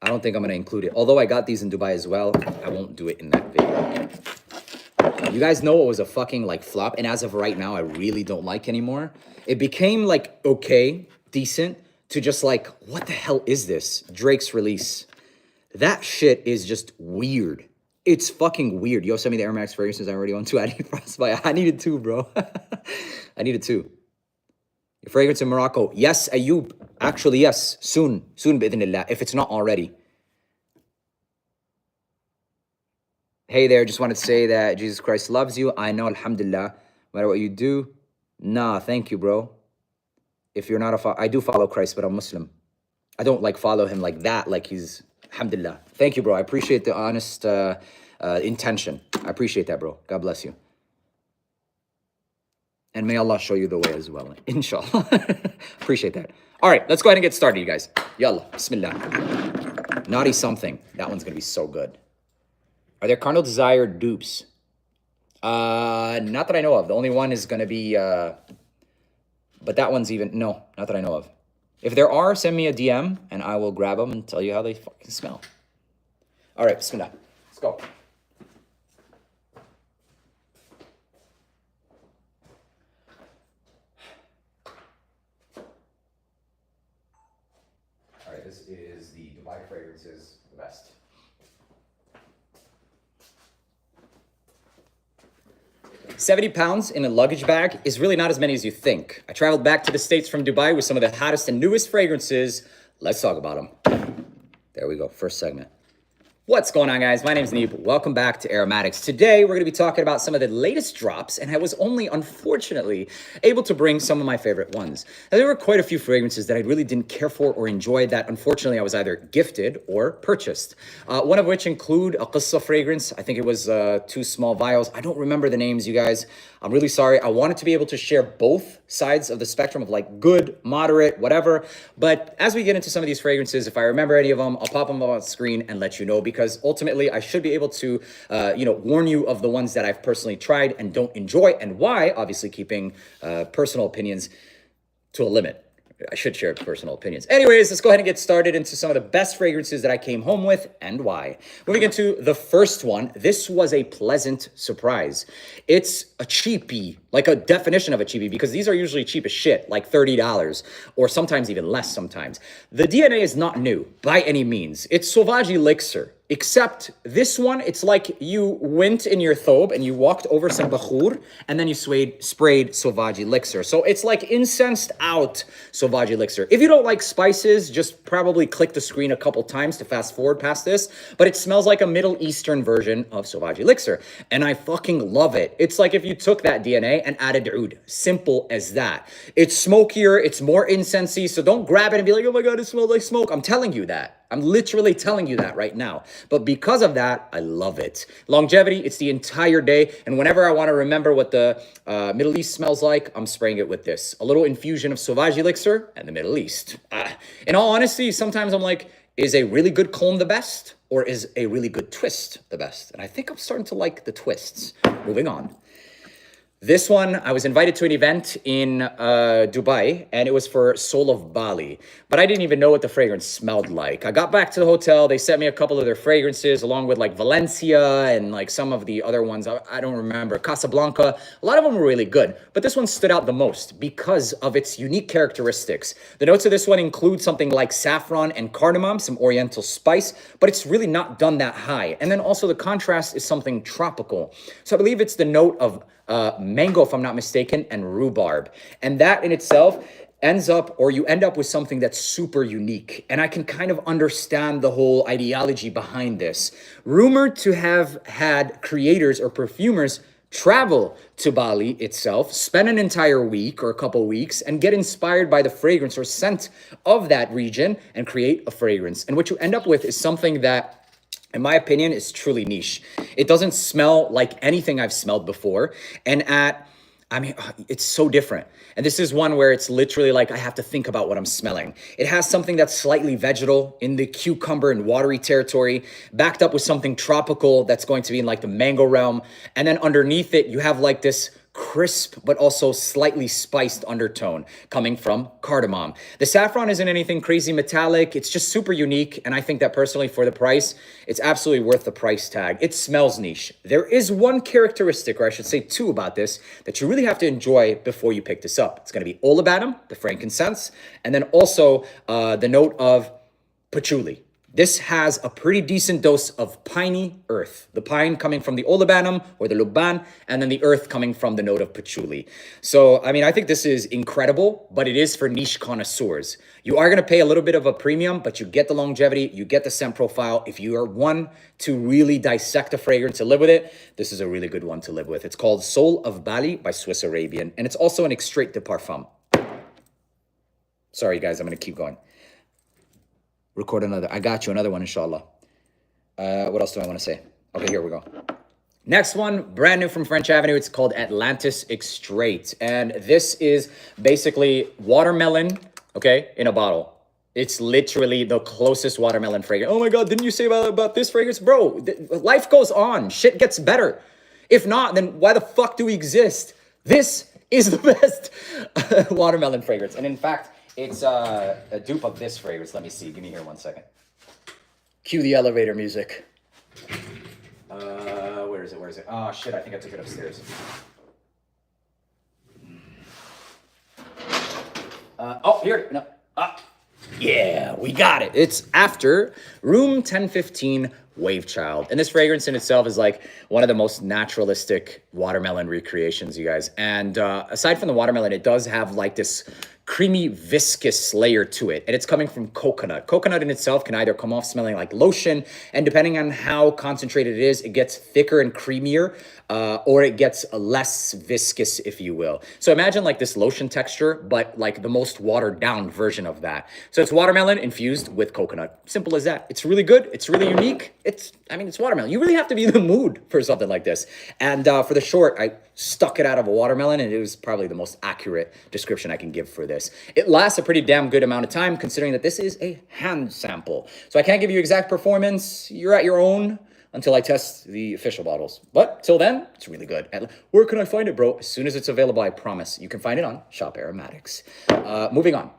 I don't think I'm going to include it. Although I got these in Dubai as well, I won't do it in that video. You guys know it was a fucking, like, flop, and as of right now, I really don't like anymore. It became, like, okay, decent, to just, like, what the hell is this? Drake's release. That shit is just weird. It's fucking weird. Yo, send me the AROMATIX fragrances I already own 2. I need Frostbite. I needed 2, bro. I needed 2. Your fragrance in Morocco. Yes, Ayub. Actually, yes. Soon. Soon, bi'idhnillah. If it's not already. Hey there. Just wanted to say that Jesus Christ loves you. I know, alhamdulillah. No matter what you do. Nah, thank you, bro. If you're not I do follow Christ, but I'm Muslim. I don't, like, follow him like that. Like he's... Alhamdulillah. Thank you, bro. I appreciate the honest intention. I appreciate that, bro. God bless you. And may Allah show you the way as well. Inshallah. Appreciate that. All right, let's go ahead and get started, you guys. Yallah. Bismillah. Naughty Something. That one's going to be so good. Are there Carnal Desire dupes? Not that I know of. The only one is going to be... but that one's even... No, not that I know of. If there are, send me a DM and I will grab them and tell you how they fucking smell. All right, bismillah. Let's go. All right, this is the Dubai Fragrances, the best. £70 in a luggage bag is really not as many as you think. I traveled back to the States from Dubai with some of the hottest and newest fragrances. Let's talk about them. There we go, first segment. What's going on, guys? My name is Neeb. Welcome back to AROMATIX. Today, we're going to be talking about some of the latest drops, and I was only, unfortunately, able to bring some of my favorite ones. Now, there were quite a few fragrances that I really didn't care for or enjoy that, unfortunately, I was either gifted or purchased. One of which include a Qissa fragrance. I think it was 2 small vials. I don't remember the names, you guys. I'm really sorry. I wanted to be able to share both sides of the spectrum of like good, moderate, whatever. But as we get into some of these fragrances, if I remember any of them, I'll pop them up on the screen and let you know, because ultimately I should be able to, warn you of the ones that I've personally tried and don't enjoy and why, obviously keeping personal opinions to a limit. I should share personal opinions. Anyways, let's go ahead and get started into some of the best fragrances that I came home with and why. Moving into the first one, this was a pleasant surprise. It's a cheapie, like a definition of a cheapie, because these are usually cheap as shit, like $30 or sometimes even less sometimes. The DNA is not new by any means. It's Sauvage Elixir. Except this one, it's like you went in your thobe and you walked over some bakhur and then you sprayed Sauvage Elixir. So it's like incensed out Sauvage Elixir. If you don't like spices, just probably click the screen a couple times to fast forward past this. But it smells like a Middle Eastern version of Sauvage Elixir. And I fucking love it. It's like if you took that DNA and added oud. Simple as that. It's smokier, it's more incensey. So don't grab it and be like, oh my God, it smells like smoke. I'm telling you that. I'm literally telling you that right now. But because of that, I love it. Longevity, it's the entire day. And whenever I want to remember what the Middle East smells like, I'm spraying it with this. A little infusion of Sauvage Elixir and the Middle East. In all honesty, sometimes I'm like, is a really good cologne the best? Or is a really good twist the best? And I think I'm starting to like the twists. Moving on. This one, I was invited to an event in Dubai, and it was for Soul of Bali. But I didn't even know what the fragrance smelled like. I got back to the hotel. They sent me a couple of their fragrances, along with like Valencia and like some of the other ones. I don't remember. Casablanca. A lot of them were really good. But this one stood out the most because of its unique characteristics. The notes of this one include something like saffron and cardamom, some oriental spice, but it's really not done that high. And then also the contrast is something tropical. So I believe it's the note of mango, if I'm not mistaken, and rhubarb. And that in itself ends up, or you end up with something that's super unique. And I can kind of understand the whole ideology behind this. Rumored to have had creators or perfumers travel to Bali itself, spend an entire week or a couple weeks, and get inspired by the fragrance or scent of that region and create a fragrance. And what you end up with is something that, in my opinion, is truly niche. It doesn't smell like anything I've smelled before. And it's so different. And this is one where it's literally like I have to think about what I'm smelling. It has something that's slightly vegetal in the cucumber and watery territory, backed up with something tropical that's going to be in like the mango realm. And then underneath it, you have like this crisp but also slightly spiced undertone coming from cardamom. The saffron isn't anything crazy metallic. It's just super unique, and I think that personally for the price, it's absolutely worth the price tag. It smells niche. There is one characteristic, or I should say 2 about this, that you really have to enjoy before you pick this up. It's going to be olibanum, the frankincense, and then also the note of patchouli. This has a pretty decent dose of piney earth. The pine coming from the olibanum or the luban, and then the earth coming from the note of patchouli. So, I think this is incredible, but it is for niche connoisseurs. You are going to pay a little bit of a premium, but you get the longevity, you get the scent profile. If you are one to really dissect a fragrance to live with it, this is a really good one to live with. It's called Soul of Bali by Swiss Arabian, and it's also an extrait de parfum. Sorry, guys, I'm going to keep going. Record another. I got you another one, inshallah. What else do I want to say? Okay, here we go. Next one, brand new from French Avenue. It's called Atlantis Extrait. And this is basically watermelon, okay, in a bottle. It's literally the closest watermelon fragrance. Oh my God, didn't you say about this fragrance? Bro, life goes on. Shit gets better. If not, then why the fuck do we exist? This is the best watermelon fragrance. And in fact, It's a dupe of this fragrance. Let me see. Give me here 1 second. Cue the elevator music. Where is it? Where is it? Oh, shit. I think I took it upstairs. Oh, here. No. Yeah, we got it. It's After Room 1015 Wave Child. And this fragrance in itself is like one of the most naturalistic watermelon recreations, you guys. And aside from the watermelon, it does have like this creamy, viscous layer to it. And it's coming from coconut. Coconut in itself can either come off smelling like lotion, and depending on how concentrated it is, it gets thicker and creamier, or it gets less viscous, if you will. So imagine like this lotion texture, but like the most watered down version of that. So it's watermelon infused with coconut. Simple as that. It's really good. It's really unique. It's watermelon. You really have to be in the mood for something like this. And for the short, I stuck it out of a watermelon, and it was probably the most accurate description I can give for this. It lasts a pretty damn good amount of time, considering that this is a hand sample. So I can't give you exact performance. You're at your own until I test the official bottles. But till then, it's really good. And where can I find it, bro? As soon as it's available, I promise. You can find it on Shop AROMATIX. Moving on.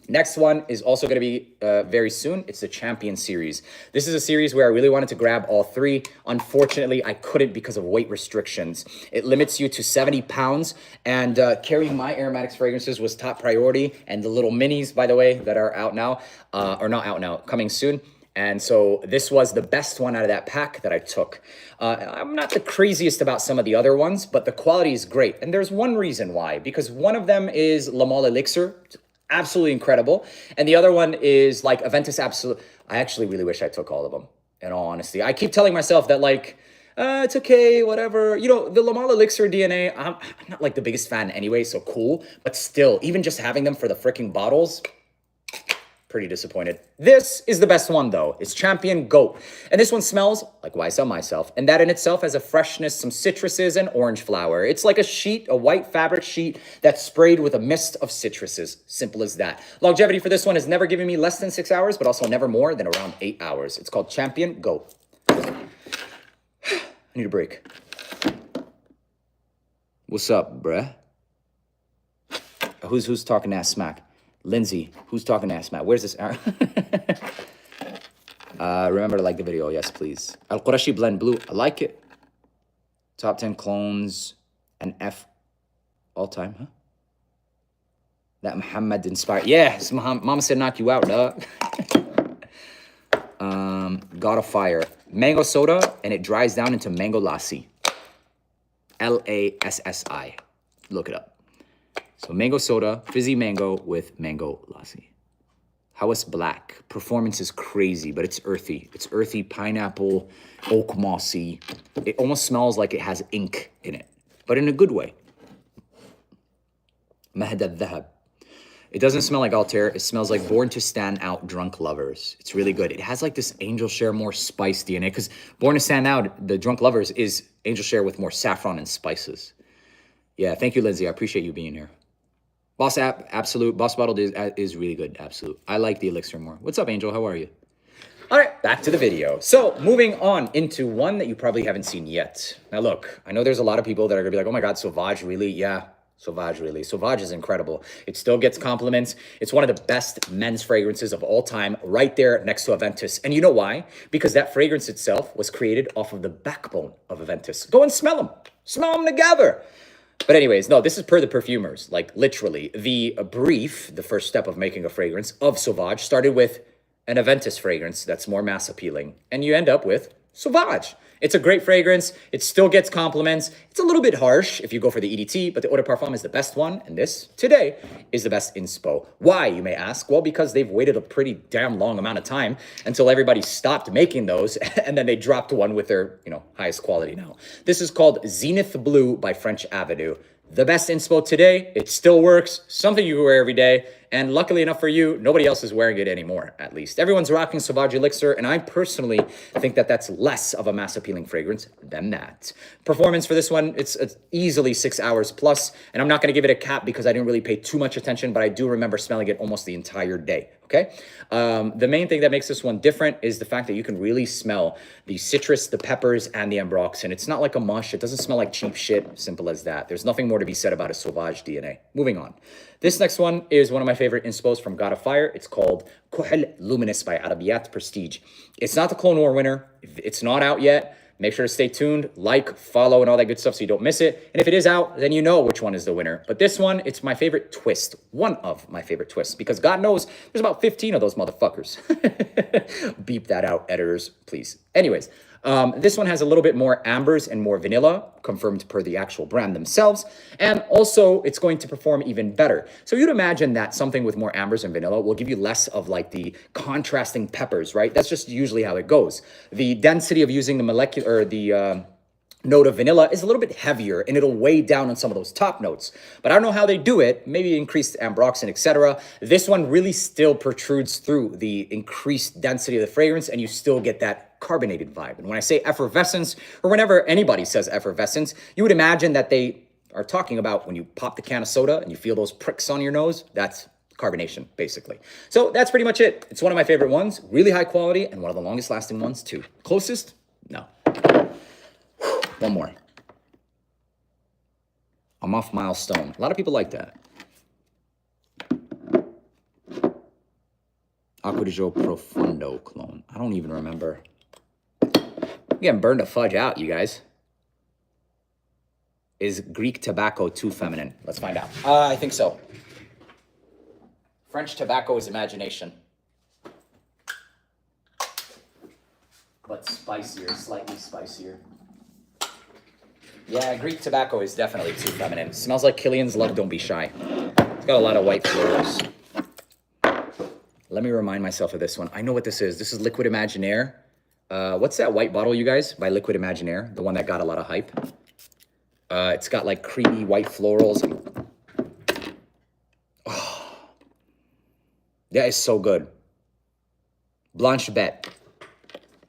Next one is also going to be very soon. It's the Champion series. This is a series where I really wanted to grab all three. Unfortunately, I couldn't because of weight restrictions. It limits you to 70 pounds, and carrying my AROMATIX fragrances was top priority. And the little minis, by the way, that are out now, or not out now, coming soon. And so this was the best one out of that pack that I took. I'm not the craziest about some of the other ones, but the quality is great. And there's one reason why, because one of them is Le Male Elixir. It's absolutely incredible. And the other one is like Aventus Absolute. I actually really wish I took all of them, in all honesty. I keep telling myself that like, it's okay, whatever. You know, the Le Male Elixir DNA, I'm not like the biggest fan anyway, so cool. But still, even just having them for the freaking bottles, pretty disappointed. This is the best one though. It's Champion Goat. And this one smells like Why Sell Myself. And that in itself has a freshness, some citruses, and orange flower. It's like a sheet, a white fabric sheet that's sprayed with a mist of citruses. Simple as that. Longevity for this one has never given me less than 6 hours, but also never more than around 8 hours. It's called Champion Goat. I need a break. What's up, bruh? Who's talking that smack? Lindsay, who's talking ass, Matt? Where's this? Remember to like the video. Yes, please. Al Qurashi Blend Blue. I like it. Top 10 clones and F all time, huh? That Muhammad inspired. Yeah, Mama said knock you out, dog. God of Fire. Mango soda, and it dries down into mango lassi. Lassi. Look it up. So mango soda, fizzy mango with mango lassi. Hawas Black. Performance is crazy, but it's earthy. It's earthy, pineapple, oak mossy. It almost smells like it has ink in it, but in a good way. Mahd al-Dhahab. It doesn't smell like Altair. It smells like Born to Stand Out Drunk Lovers. It's really good. It has like this Angel Share more spice DNA, because Born to Stand Out, the Drunk Lovers, is Angel Share with more saffron and spices. Yeah, thank you, Lindsay. I appreciate you being here. Boss Absolute. Boss Bottled is really good. Absolute. I like the Elixir more. What's up, Angel? How are you? All right, back to the video. So moving on into one that you probably haven't seen yet. Now, look, I know there's a lot of people that are going to be like, oh my God, Sauvage, really? Yeah, Sauvage, really. Sauvage is incredible. It still gets compliments. It's one of the best men's fragrances of all time, right there next to Aventus. And you know why? Because that fragrance itself was created off of the backbone of Aventus. Go and smell them. Smell them together. But anyways, no, this is per the perfumers. Like literally, the brief, the first step of making a fragrance of Sauvage started with an Aventus fragrance that's more mass appealing. And you end up with Sauvage. It's a great fragrance. It still gets compliments. It's a little bit harsh if you go for the EDT, but the Eau de Parfum is the best one. And this, today, is the best inspo. Why, you may ask? Well, because they've waited a pretty damn long amount of time until everybody stopped making those, and then they dropped one with their, highest quality now. This is called Zenith Blue by French Avenue. The best inspo today. It still works. Something you wear every day. And luckily enough for you, nobody else is wearing it anymore, at least. Everyone's rocking Sauvage Elixir, and I personally think that that's less of a mass-appealing fragrance than that. Performance for this one, it's easily 6 hours plus, and I'm not going to give it a cap because I didn't really pay too much attention, but I do remember smelling it almost the entire day. Okay. The main thing that makes this one different is the fact that you can really smell the citrus, the peppers, and the ambroxan. It's not like a mush. It doesn't smell like cheap shit. Simple as that. There's nothing more to be said about a Sauvage DNA. Moving on. This next one is one of my favorite inspos from God of Fire. It's called Kuhl Luminous by Arabiyat Prestige. It's not the Clone War winner. It's not out yet. Make sure to stay tuned, like, follow, and all that good stuff so you don't miss it. And if it is out, then you know which one is the winner. But this one, it's my favorite twist. One of my favorite twists. Because God knows there's about 15 of those motherfuckers. Beep that out, editors, please. Anyways, this one has a little bit more ambers and more vanilla, confirmed per the actual brand themselves. And also, it's going to perform even better. So you'd imagine that something with more ambers and vanilla will give you less of like the contrasting peppers, right? That's just usually how it goes. The density of using the molecular, or the note of vanilla is a little bit heavier and it'll weigh down on some of those top notes. But I don't know how they do it, maybe increased ambroxan, etc. This one really still protrudes through the increased density of the fragrance and you still get that carbonated vibe. And when I say effervescence, or whenever anybody says effervescence, you would imagine that they are talking about when you pop the can of soda and you feel those pricks on your nose, that's carbonation, basically. So that's pretty much it. It's one of my favorite ones, really high quality, and one of the longest lasting ones too. Closest? No. One more. I'm off milestone. A lot of people like that. Acquaggio Profondo cologne. I don't even remember. I'm getting burned to fudge out, you guys. Is Greek tobacco too feminine? Let's find out. I think so. French tobacco is imagination. But spicier, slightly spicier. Yeah, Greek tobacco is definitely too feminine. It smells like Killian's Love Don't Be Shy. It's got a lot of white florals. Let me remind myself of this one. I know what this is. This is Liquid Imaginaire. What's that white bottle, you guys, by Liquid Imaginaire? The one that got a lot of hype. It's got like creamy white florals. Oh, that is so good. Blanche Bette.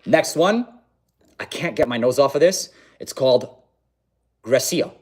Next one. I can't get my nose off of this. It's called Grecia,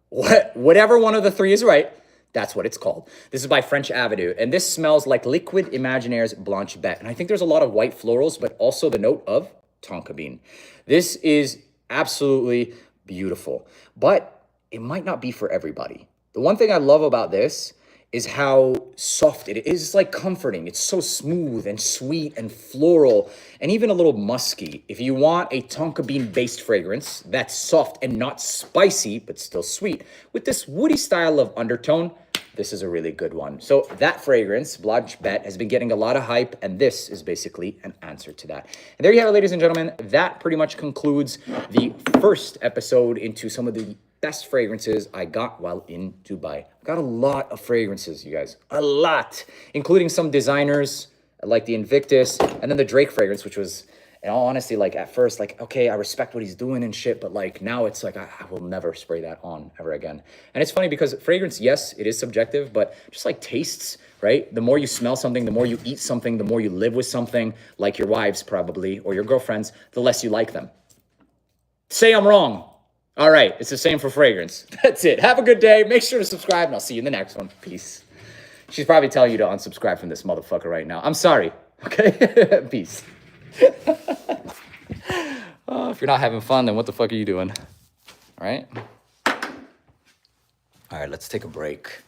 whatever one of the three is right, that's what it's called. This is by French Avenue, and this smells like Liquid Imaginaire's Blanche Bette. And I think there's a lot of white florals, but also the note of tonka bean. This is absolutely beautiful, but it might not be for everybody. The one thing I love about this is how soft it is. It's like comforting. It's so smooth and sweet and floral and even a little musky. If you want a tonka bean based fragrance that's soft and not spicy, but still sweet, with this woody style of undertone, this is a really good one. So that fragrance, Blanche Bette, has been getting a lot of hype, and this is basically an answer to that. And there you have it, ladies and gentlemen. That pretty much concludes the first episode into some of the best fragrances I got while in Dubai. I got a lot of fragrances, you guys. A lot. Including some designers like the Invictus, and then the Drake fragrance, which was, in all honesty, like at first, like, okay, I respect what he's doing and shit, but like now it's like, I will never spray that on ever again. And it's funny because fragrance, yes, it is subjective, but just like tastes, right? The more you smell something, the more you eat something, the more you live with something, like your wives probably, or your girlfriends, the less you like them. Say I'm wrong. All right, it's the same for fragrance. That's it. Have a good day. Make sure to subscribe, and I'll see you in the next one. Peace. She's probably telling you to unsubscribe from this motherfucker right now. I'm sorry, okay? Peace. Oh, if you're not having fun, then what the fuck are you doing? All right? All right, let's take a break.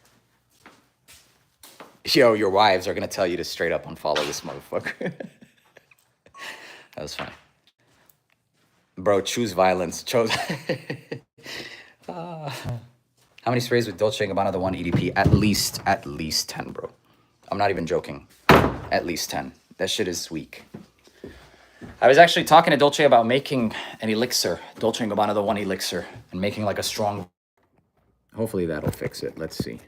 Yo, your wives are going to tell you to straight up unfollow this motherfucker. That was funny. Bro, choose violence. Chose. How many sprays with Dolce & Gabbana, the one EDP? At least 10, bro. I'm not even joking. At least 10. That shit is weak. I was actually talking to Dolce about making an elixir, Dolce & Gabbana, the one elixir, and making like a strong... Hopefully that'll fix it. Let's see.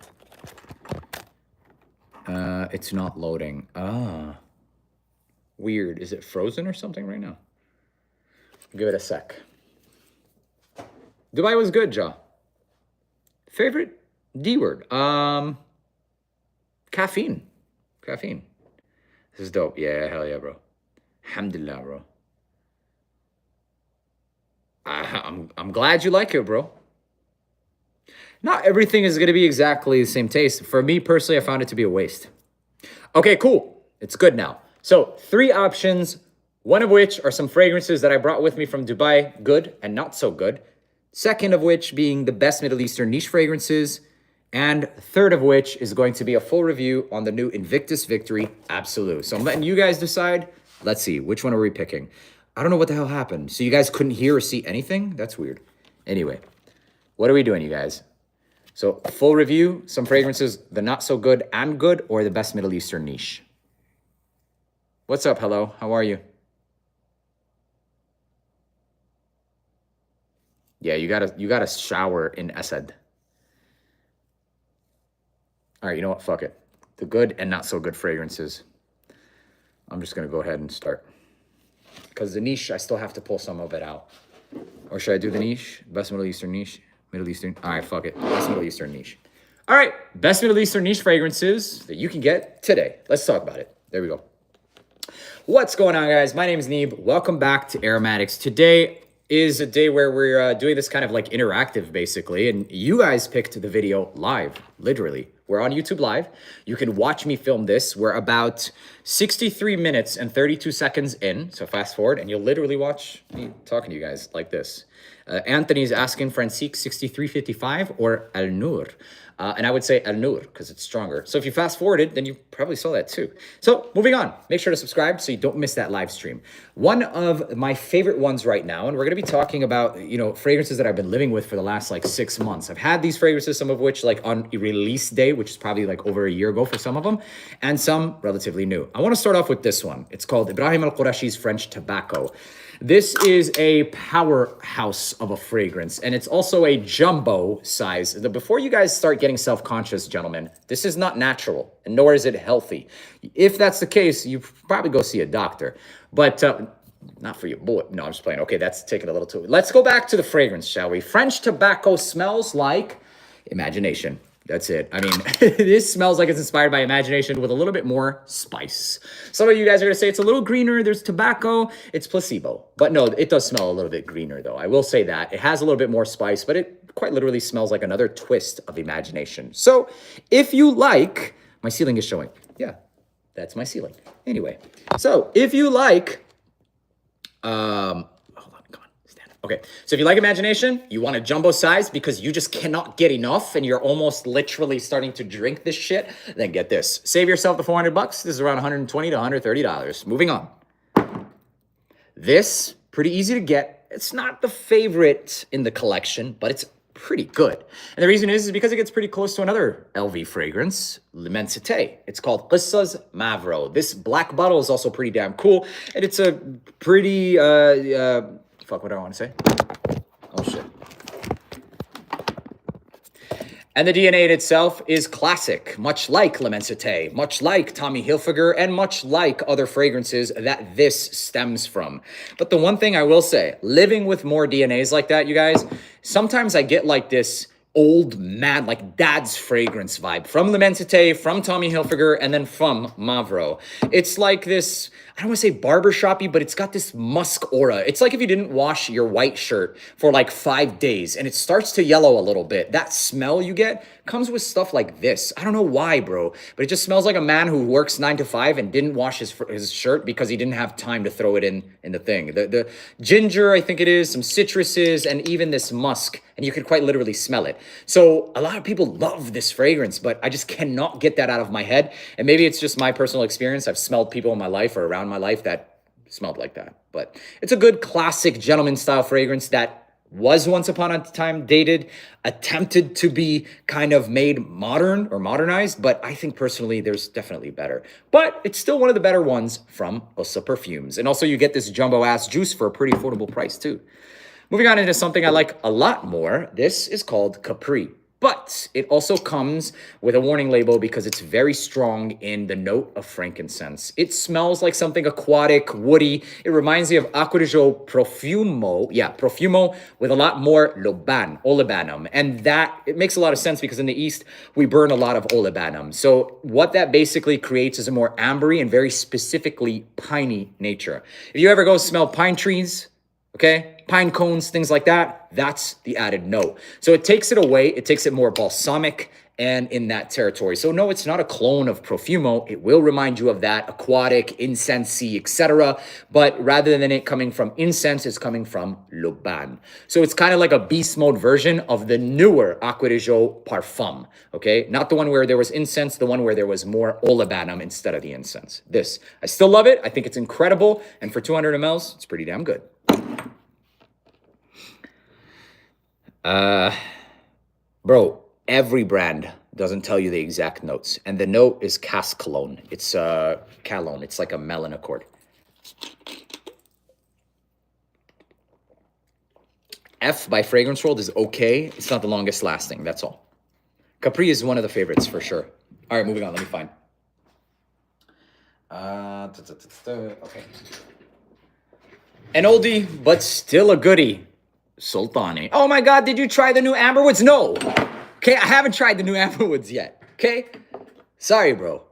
It's not loading. Weird. Is it frozen or something right now? Give it a sec. Dubai was good, Ja. Favorite D word? Caffeine. Caffeine. This is dope. Yeah, hell yeah, bro. Alhamdulillah, bro. I'm glad you like it, bro. Not everything is going to be exactly the same taste. For me, personally, I found it to be a waste. Okay, cool. It's good now. So, 3 options, one of which are some fragrances that I brought with me from Dubai, good and not so good. Second of which being the best Middle Eastern niche fragrances. And third of which is going to be a full review on the new Invictus Victory Absolute. So I'm letting you guys decide. Let's see, which one are we picking? I don't know what the hell happened. So you guys couldn't hear or see anything? That's weird. Anyway, what are we doing, you guys? So a full review, some fragrances, the not so good and good, or the best Middle Eastern niche. What's up, hello? How are you? Yeah, you gotta shower in Esed. All right, you know what? Fuck it. The good and not so good fragrances. I'm just gonna go ahead and start. Because the niche, I still have to pull some of it out. Or should I do the niche? Best Middle Eastern niche? Middle Eastern? All right, fuck it. Best Middle Eastern niche. All right, best Middle Eastern niche fragrances that you can get today. Let's talk about it. There we go. What's going on, guys? My name is Neeb. Welcome back to AROMATIX. Today is a day where we're doing this kind of like interactive, basically. And you guys picked the video live, literally. We're on YouTube Live. You can watch me film this. We're about 63 minutes and 32 seconds in. So fast forward and you'll literally watch me talking to you guys like this. Anthony's asking Francique 6355 or Al Noor. And I would say Al Noor because it's stronger. So if you fast forwarded, then you probably saw that too. So moving on, make sure to subscribe so you don't miss that live stream. One of my favorite ones right now, and we're going to be talking about, you know, fragrances that I've been living with for the last like 6 months. I've had these fragrances, some of which like on release day, which is probably like over a year ago for some of them, and some relatively new. I want to start off with this one. It's called Ibrahim Al-Qurashi's French Tobacco. This is a powerhouse of a fragrance, and it's also a jumbo size. Before you guys start getting self-conscious, gentlemen, this is not natural, and nor is it healthy. If that's the case, you probably go see a doctor, but not for your boy. No, I'm just playing. Okay, that's taking a little too. Let's go back to the fragrance, shall we? French Tobacco smells like imagination. That's it. I mean, this smells like it's inspired by imagination with a little bit more spice. Some of you guys are going to say it's a little greener. There's tobacco. It's placebo. But no, it does smell a little bit greener, though. I will say that. It has a little bit more spice, but it quite literally smells like another twist of imagination. So if you like, my ceiling is showing. Yeah, that's my ceiling. Anyway, so if you like, okay, so if you like imagination, you want a jumbo size because you just cannot get enough and you're almost literally starting to drink this shit, then get this. Save yourself the 400 bucks. This is around 120 to $130. Moving on. This, pretty easy to get. It's not the favorite in the collection, but it's pretty good. And the reason is because it gets pretty close to another LV fragrance, L'Immensité. It's called Qissa's Mavro. This black bottle is also pretty damn cool. And it's a pretty, fuck, what do I want to say? Oh, shit. And the DNA in itself is classic, much like L'Immensité, much like Tommy Hilfiger, and much like other fragrances that this stems from. But the one thing I will say, living with more DNAs like that, you guys, sometimes I get like this old man, like dad's fragrance vibe from L'Immensité, from Tommy Hilfiger, and then from Mavro. It's like this, I don't want to say barbershoppy, but it's got this musk aura. It's like if you didn't wash your white shirt for like 5 days and it starts to yellow a little bit. That smell you get comes with stuff like this. I don't know why, bro, but it just smells like a man who works 9 to 5 and didn't wash his shirt because he didn't have time to throw it in the thing. The ginger, I think it is, some citruses, and even this musk, and you could quite literally smell it. So a lot of people love this fragrance, but I just cannot get that out of my head. And maybe it's just my personal experience. I've smelled people in my life or around my life that smelled like that. But it's a good classic gentleman style fragrance that was once upon a time dated, attempted to be kind of made modern or modernized, but I think personally there's definitely better. But it's still one of the better ones from Ussa Perfumes. And also you get this jumbo ass juice for a pretty affordable price too. Moving on into something I like a lot more. This is called Capri. But it also comes with a warning label because it's very strong in the note of frankincense. It smells like something aquatic, woody. It reminds me of Acqua di Gio Profumo. Yeah, Profumo with a lot more olibanum. And that, it makes a lot of sense because in the East, we burn a lot of olibanum. So what that basically creates is a more ambery and very specifically piney nature. If you ever go smell pine trees, okay, pine cones, things like that, that's the added note. So it takes it away. It takes it more balsamic and in that territory. So no, it's not a clone of Profumo. It will remind you of that aquatic, incensey, etc. But rather than it coming from incense, it's coming from Loban. So it's kind of like a beast mode version of the newer Acqua di Gio Parfum, okay? Not the one where there was incense, the one where there was more olibanum instead of the incense. This, I still love it. I think it's incredible. And for 200 mLs, it's pretty damn good. Bro, every brand doesn't tell you the exact notes. And the note is cologne. It's cologne. It's like a melon accord. F by Fragrance World is okay. It's not the longest lasting. That's all. Capri is one of the favorites for sure. All right, moving on. Let me find. Okay. An oldie, but still a goodie. Sultani. Oh my God, did you try the new Amberwoods? No. Okay, I haven't tried the new Amberwoods yet. Okay? Sorry, bro.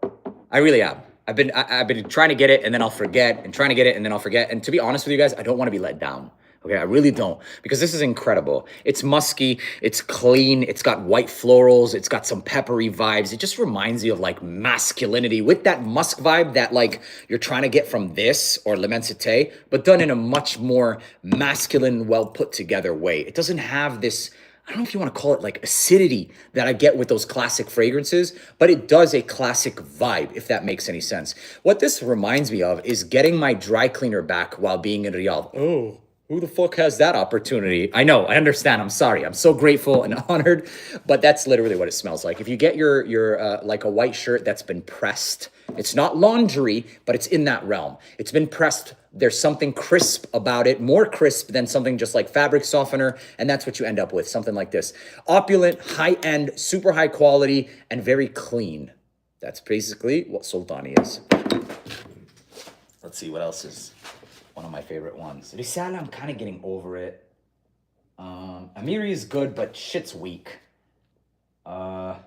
I really have. I've been trying to get it and then I'll forget and trying to get it and then I'll forget. And to be honest with you guys, I don't want to be let down. Okay, I really don't, because this is incredible. It's musky, it's clean, it's got white florals, it's got some peppery vibes. It just reminds you of like masculinity with that musk vibe that like you're trying to get from this or L'Immensité, but done in a much more masculine, well put together way. It doesn't have this, I don't know if you want to call it like acidity that I get with those classic fragrances, but it does a classic vibe, if that makes any sense. What this reminds me of is getting my dry cleaner back while being in Riyadh. Oh. Who the fuck has that opportunity? I know, I understand. I'm sorry. I'm so grateful and honored, but that's literally what it smells like. If you get your like a white shirt that's been pressed, it's not laundry, but it's in that realm. It's been pressed. There's something crisp about it, more crisp than something just like fabric softener, and that's what you end up with, something like this. Opulent, high-end, super high quality, and very clean. That's basically what Sultani is. Let's see what else is one of my favorite ones. Risala, I'm kind of getting over it. Amiri is good, but shit's weak. I've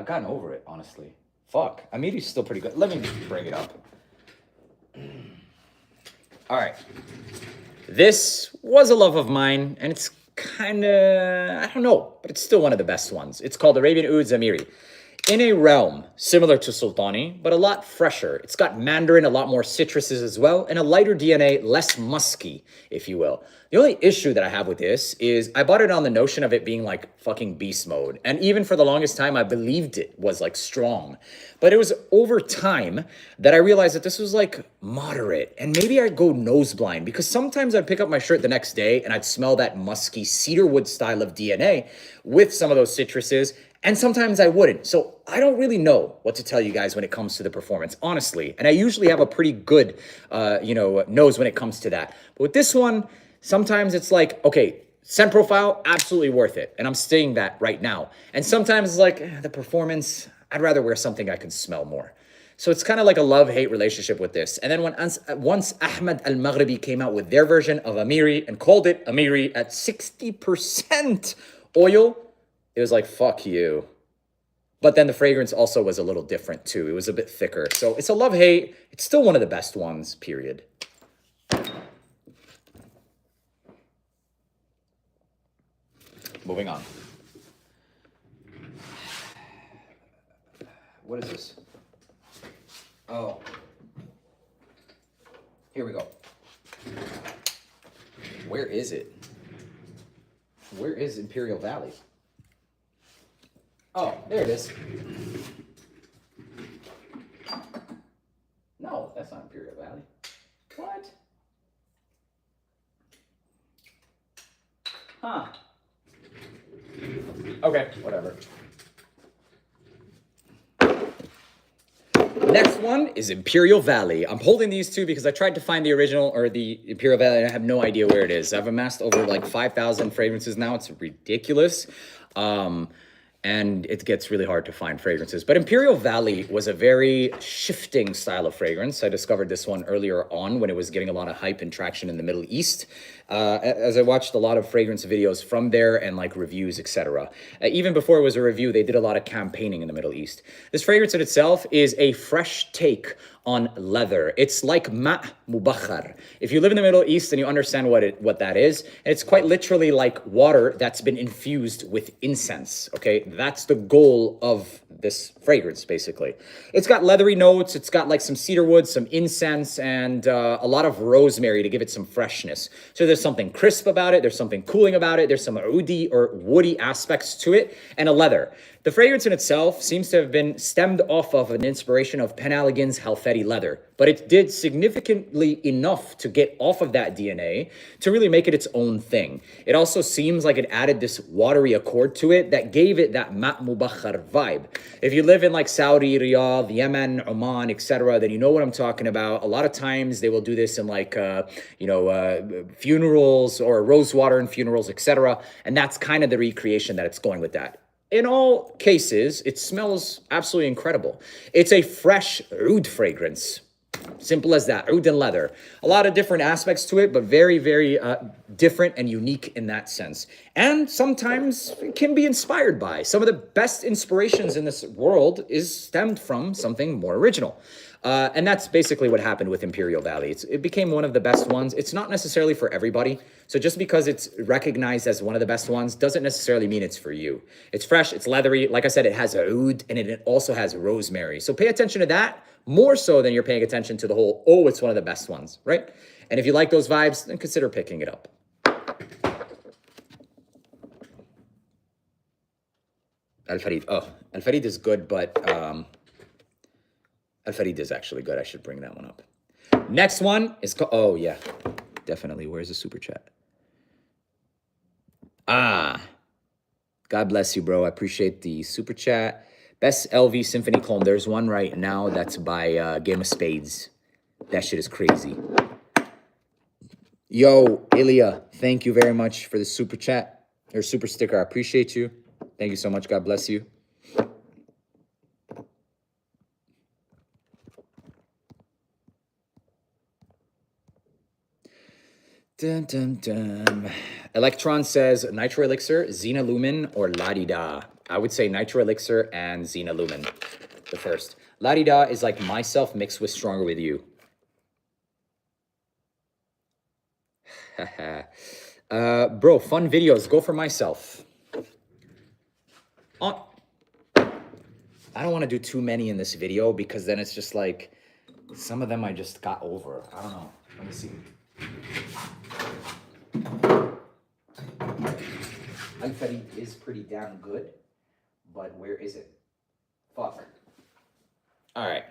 gotten over it, honestly. Fuck, Amiri's still pretty good. Let me bring it up. All right. This was a love of mine, and it's kind of, I don't know, but it's still one of the best ones. It's called Arabian Ouds Amiri. In a realm similar to Sultani, but a lot fresher. It's got mandarin, a lot more citruses as well, and a lighter DNA, less musky, if you will. The only issue that I have with this is I bought it on the notion of it being like fucking beast mode. And even for the longest time, I believed it was like strong. But it was over time that I realized that this was like moderate. And maybe I'd go nose blind, because sometimes I'd pick up my shirt the next day and I'd smell that musky cedarwood style of DNA with some of those citruses. And sometimes I wouldn't. So I don't really know what to tell you guys when it comes to the performance, honestly. And I usually have a pretty good, nose when it comes to that. But with this one, sometimes it's like, okay, scent profile, absolutely worth it. And I'm saying that right now. And sometimes it's like, the performance, I'd rather wear something I can smell more. So it's kind of like a love-hate relationship with this. And then once Ahmed Al-Maghribi came out with their version of Amiri and called it Amiri at 60% oil, it was like, fuck you. But then the fragrance also was a little different too. It was a bit thicker. So it's a love-hate. It's still one of the best ones, period. Moving on. What is this? Oh. Here we go. Where is it? Where is Imperial Valley? Oh, there it is. No, that's not Imperial Valley. What? Huh. Okay, whatever. Next one is Imperial Valley. I'm holding these two because I tried to find the original or the Imperial Valley and I have no idea where it is. I've amassed over like 5,000 fragrances now. It's ridiculous. And it gets really hard to find fragrances. But Imperial Valley was a very shifting style of fragrance. I discovered this one earlier on when it was getting a lot of hype and traction in the Middle East. As I watched a lot of fragrance videos from there and like reviews, etc. Even before it was a review, they did a lot of campaigning in the Middle East. This fragrance in itself is a fresh take on leather. It's like ma' mubakhar. If you live in the Middle East and you understand what that is, it's quite literally like water that's been infused with incense, okay? That's the goal of this fragrance, basically. It's got leathery notes, it's got like some cedar wood, some incense, and a lot of rosemary to give it some freshness. So there's something crisp about it, there's something cooling about it, there's some oudi or woody aspects to it, and a leather. The fragrance in itself seems to have been stemmed off of an inspiration of Penhaligon's Halfeti leather, but it did significantly enough to get off of that DNA to really make it its own thing. It also seems like it added this watery accord to it that gave it that ma' mubakhar vibe. If you live in like Saudi, Riyadh, Yemen, Oman, etc., then you know what I'm talking about. A lot of times they will do this in like, funerals or rose water in funerals, etc. And that's kind of the recreation that it's going with that. In all cases, it smells absolutely incredible. It's a fresh oud fragrance. Simple as that, oud and leather. A lot of different aspects to it, but very, very different and unique in that sense. And sometimes it can be inspired by. Some of the best inspirations in this world is stemmed from something more original. And that's basically what happened with Imperial Valley. It became one of the best ones. It's not necessarily for everybody. So just because it's recognized as one of the best ones doesn't necessarily mean it's for you. It's fresh, it's leathery. Like I said, it has oud and it also has rosemary. So pay attention to that more so than you're paying attention to the whole, oh, it's one of the best ones, right? And if you like those vibes, then consider picking it up. Al-Farid. Oh, Al-Farid is good, but Al-Farid is actually good. I should bring that one up. Next one is called, oh yeah, definitely. Where's the super chat? God bless you, bro. I appreciate the super chat. Best LV Symphony cologne. There's one right now that's by Game of Spades. That shit is crazy. Yo, Ilya, thank you very much for the super chat or super sticker. I appreciate you. Thank you so much. God bless you. Dun, dun, dun. Electron says Nitro Elixir, Xena Lumen, or La-Di-Da. I would say Nitro Elixir and Xena Lumen, the first. La-Di-Da is like myself mixed with Stronger With You. Bro, fun videos. Go for myself. I don't want to do too many in this video because then it's just like some of them I just got over. I don't know. Let me see. Al-Farid is pretty damn good, but where is it? Fuck. All right.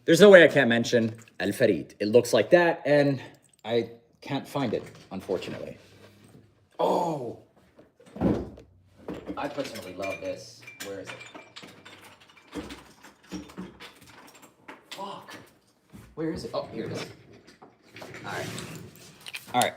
There's no way I can't mention Al-Farid. It looks like that, and I can't find it, unfortunately. Oh! I personally love this. Where is it? Fuck. Where is it? Oh, here it is. All right. All right.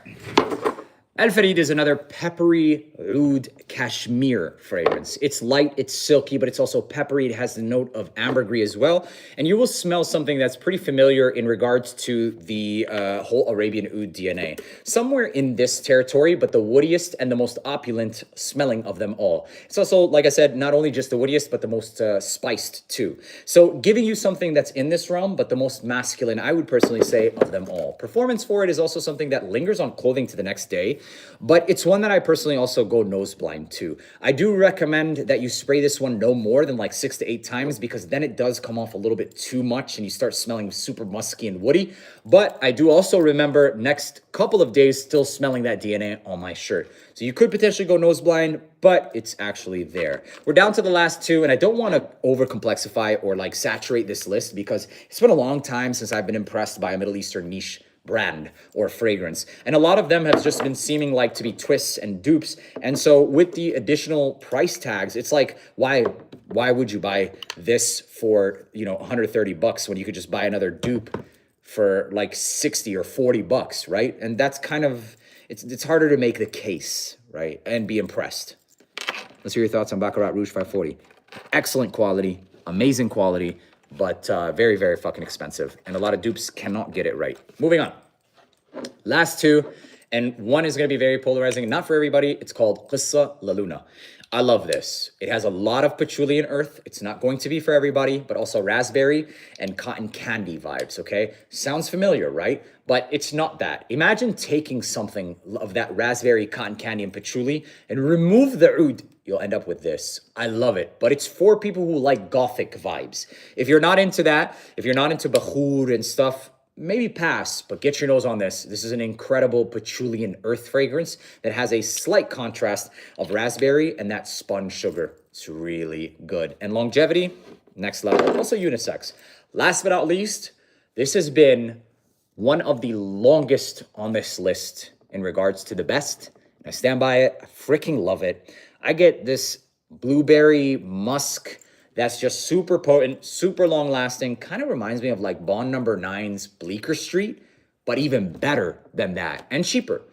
Al-Farid is another peppery oud cashmere fragrance. It's light, it's silky, but it's also peppery. It has the note of ambergris as well. And you will smell something that's pretty familiar in regards to the whole Arabian oud DNA. Somewhere in this territory, but the woodiest and the most opulent smelling of them all. It's also, like I said, not only just the woodiest, but the most spiced too. So giving you something that's in this realm, but the most masculine, I would personally say, of them all. Performance for it is also something that lingers on clothing to the next day. But it's one that I personally also go nose blind to. I do recommend that you spray this one no more than like 6 to 8 times because then it does come off a little bit too much and you start smelling super musky and woody. But I do also remember next couple of days still smelling that DNA on my shirt. So you could potentially go nose blind, but it's actually there. We're down to the last 2, and I don't want to over complexify or like saturate this list because it's been a long time since I've been impressed by a Middle Eastern niche brand or fragrance, and a lot of them have just been seeming like to be twists and dupes. And so with the additional price tags, it's like, why would you buy this for, you know, 130 bucks when you could just buy another dupe for like 60 or 40 bucks, right? And that's kind of, it's harder to make the case, right, and be impressed. Let's hear your thoughts on Baccarat Rouge 540. Excellent quality, amazing quality, but very, very fucking expensive. And a lot of dupes cannot get it right. Moving on. Last 2. And one is going to be very polarizing, not for everybody. It's called Qissa La Luna. I love this. It has a lot of patchouli and earth. It's not going to be for everybody, but also raspberry and cotton candy vibes, okay? Sounds familiar, right? But it's not that. Imagine taking something of that raspberry, cotton candy, and patchouli and remove the oud. You'll end up with this. I love it, but it's for people who like gothic vibes. If you're not into that, if you're not into bakhur and stuff, maybe pass, but get your nose on this. This is an incredible patchouli and earth fragrance that has a slight contrast of raspberry and that spun sugar. It's really good. And longevity, next level. Also unisex. Last but not least, this has been one of the longest on this list in regards to the best. I stand by it. I freaking love it. I get this blueberry musk that's just super potent, super long lasting. Kind of reminds me of like Bond Number 9's Bleecker Street, but even better than that and cheaper.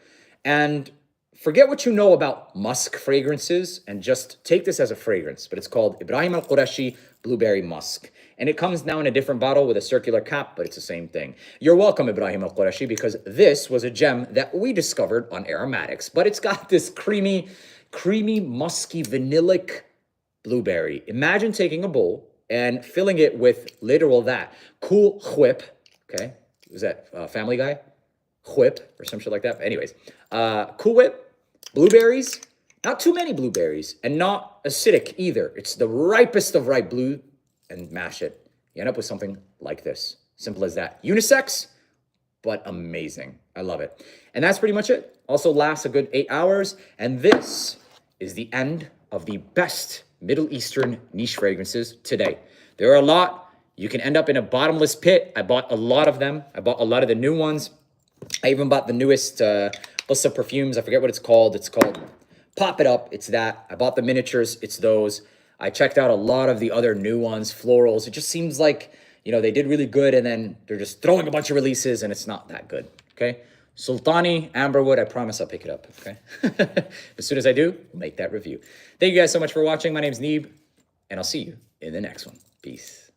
And forget what you know about musk fragrances and just take this as a fragrance, but it's called Ibrahim Al-Qurashi Blueberry Musk. And it comes now in a different bottle with a circular cap, but it's the same thing. You're welcome, Ibrahim Al-Qurashi, because this was a gem that we discovered on AROMATIX, but it's got this creamy, musky, vanillic blueberry. Imagine taking a bowl and filling it with literal that. Cool whip, okay? Was that Family Guy? Whip or some shit like that. But anyways, Cool Whip, blueberries, not too many blueberries, and not acidic either. It's the ripest of ripe blue, and mash it. You end up with something like this. Simple as that. Unisex, but amazing. I love it. And that's pretty much it. Also lasts a good 8 hours. And this is the end of the best Middle Eastern niche fragrances today. There are a lot. You can end up in a bottomless pit. I bought a lot of them. I bought a lot of the new ones. I even bought the newest list of perfumes. I forget what it's called. It's called Pop It Up. It's that. I bought the miniatures. It's those. I checked out a lot of the other new ones, florals. It just seems like, you know, they did really good and then they're just throwing a bunch of releases and it's not that good, okay? Sultani, Amberwood, I promise I'll pick it up, okay? As soon as I do, we'll make that review. Thank you guys so much for watching. My name's Neeb, and I'll see you in the next one. Peace.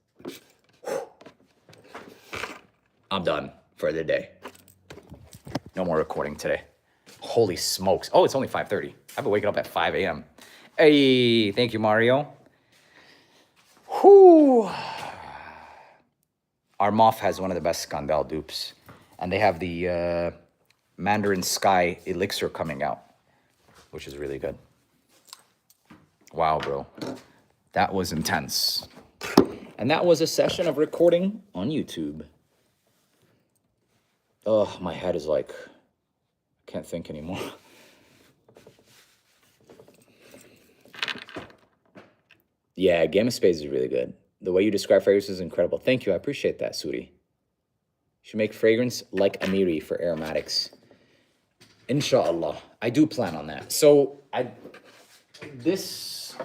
I'm done for the day. No more recording today. Holy smokes. Oh, it's only 5:30. I've been waking up at 5 a.m. Hey, thank you, Mario. Whew. Our Moth has one of the best Scandal dupes. And they have the Mandarin Sky Elixir coming out, which is really good. Wow, bro. That was intense. And that was a session of recording on YouTube. Oh, my head is like, I can't think anymore. Yeah, Game of Spades is really good. The way you describe fragrance is incredible. Thank you. I appreciate that, Suri. Should make fragrance like Amiri for AROMATIX. Inshallah. I do plan on that. So it's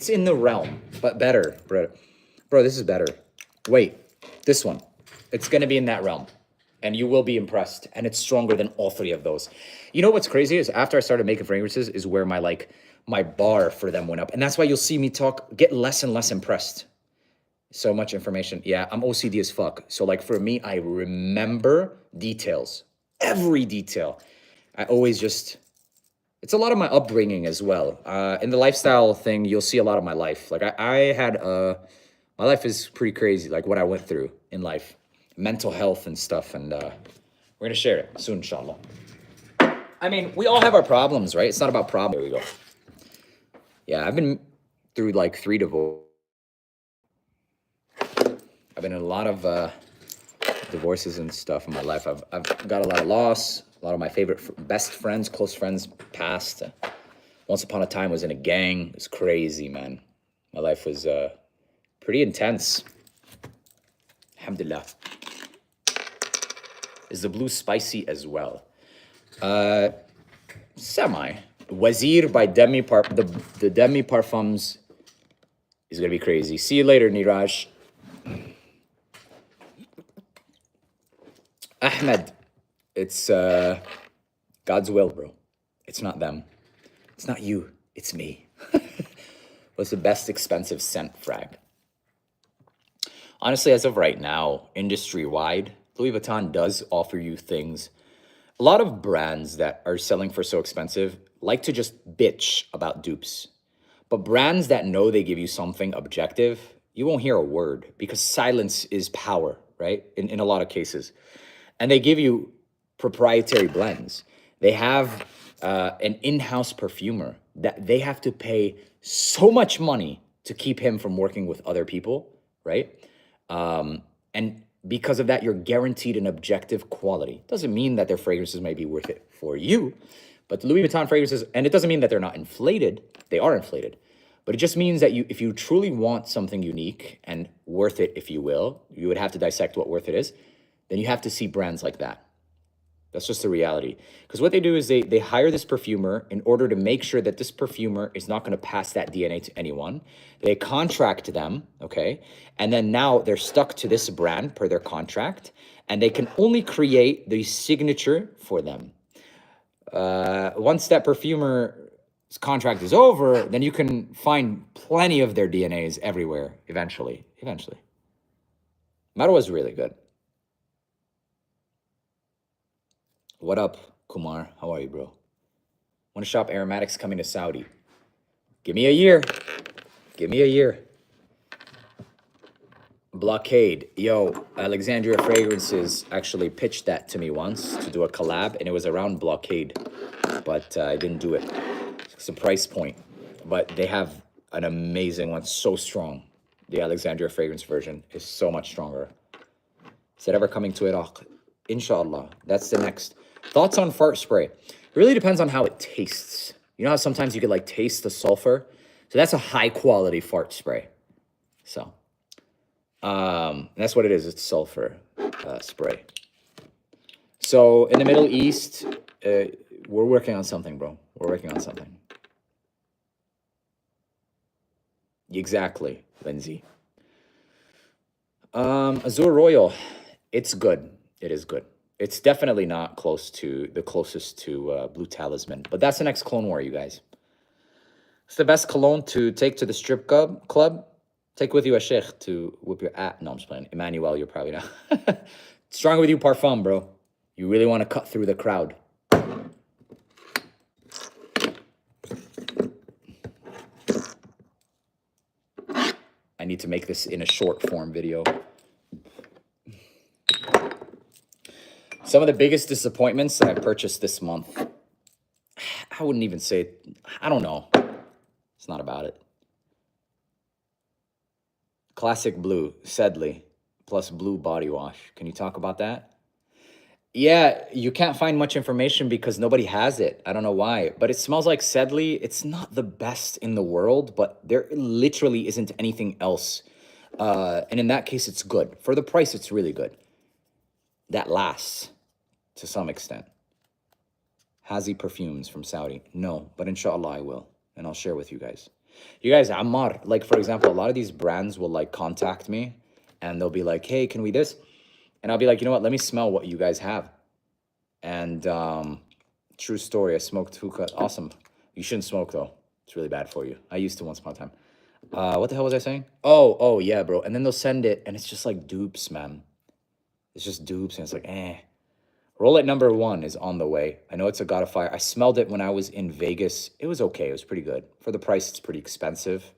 in the realm, but better, bro. Bro, this is better. Wait, this one. It's going to be in that realm. And you will be impressed. And it's stronger than all three of those. You know what's crazy is after I started making fragrances is where my bar for them went up. And that's why you'll see me get less and less impressed. So much information. Yeah, I'm OCD as fuck. So like for me, I remember details. Every detail. I always it's a lot of my upbringing as well. In the lifestyle thing, you'll see a lot of my life. Like my life is pretty crazy, like what I went through in life. Mental health and stuff. And we're going to share it soon, inshallah. I mean, we all have our problems, right? It's not about problems. There we go. Yeah, I've been through like 3 divorces. I've been in a lot of divorces and stuff in my life. I've got a lot of loss. A lot of my best friends, close friends passed. Once upon a time, I was in a gang. It was crazy, man. My life was pretty intense. Alhamdulillah. Is the blue spicy as well? Semi. Wazir by the Demi Parfums is going to be crazy. See you later, Niraj. Ahmed, it's God's will, bro. It's not them. It's not you. It's me. What's the best expensive scent frag? Honestly, as of right now, industry-wide, Louis Vuitton does offer you things A lot of brands that are selling for so expensive like to just bitch about dupes. But brands that know they give you something objective, you won't hear a word because silence is power, right? In a lot of cases. And they give you proprietary blends. They have an in-house perfumer that they have to pay so much money to keep him from working with other people, right? And because of that, you're guaranteed an objective quality. Doesn't mean that their fragrances may be worth it for you, but Louis Vuitton fragrances, and it doesn't mean that they're not inflated. They are inflated. But it just means that if you truly want something unique and worth it, if you will, you would have to dissect what worth it is. Then you have to see brands like that. That's just the reality. Because what they do is they hire this perfumer in order to make sure that this perfumer is not going to pass that DNA to anyone. They contract them, okay? And then now they're stuck to this brand per their contract, and they can only create the signature for them. Once that perfumer's contract is over, then you can find plenty of their DNAs everywhere eventually. Marwa is really good. What up, Kumar? How are you, bro? Want to shop AROMATIX coming to Saudi? Give me a year. Give me a year. Blockade. Yo, Alexandria Fragrances actually pitched that to me once to do a collab, and it was around Blockade, but I didn't do it. It's a price point, but they have an amazing one, so strong. The Alexandria Fragrance version is so much stronger. Is it ever coming to Iraq? Inshallah. That's the next. Thoughts on fart spray? It really depends on how it tastes. You know how sometimes you could like taste the sulfur? So that's a high quality fart spray. So that's what it is. It's sulfur spray. So in the Middle East, we're working on something, bro. We're working on something. Exactly, Lindsay. Azure Royal, it's good. It is good. It's definitely not closest to Blue Talisman, but that's the next Clone War, you guys. It's the best cologne to take to the strip club. Take with you a sheikh to whip your ass. No, I'm just playing. Emmanuel, you're probably not. Strong with you, parfum, bro. You really want to cut through the crowd. I need to make this in a short form video. Some of the biggest disappointments that I purchased this month. I wouldn't even say, I don't know. It's not about it. Classic Blue, Sedley, plus Blue body wash. Can you talk about that? Yeah, you can't find much information because nobody has it. I don't know why, but it smells like Sedley. It's not the best in the world, but there literally isn't anything else. And in that case, it's good. For the price, it's really good. That lasts to some extent. Hazi perfumes from Saudi. No, but inshallah I will. And I'll share with you guys. You guys, Ammar, like for example, a lot of these brands will like contact me and they'll be like, hey, can we this? And I'll be like, you know what? Let me smell what you guys have. And true story, I smoked hookah. Awesome. You shouldn't smoke though. It's really bad for you. I used to once upon a time. What the hell was I saying? Oh yeah, bro. And then they'll send it and it's just like dupes, man. It's just dupes and it's like, eh. Roll-It #1 is on the way. I know it's a God of Fire. I smelled it when I was in Vegas. It was okay. It was pretty good. For the price, it's pretty expensive.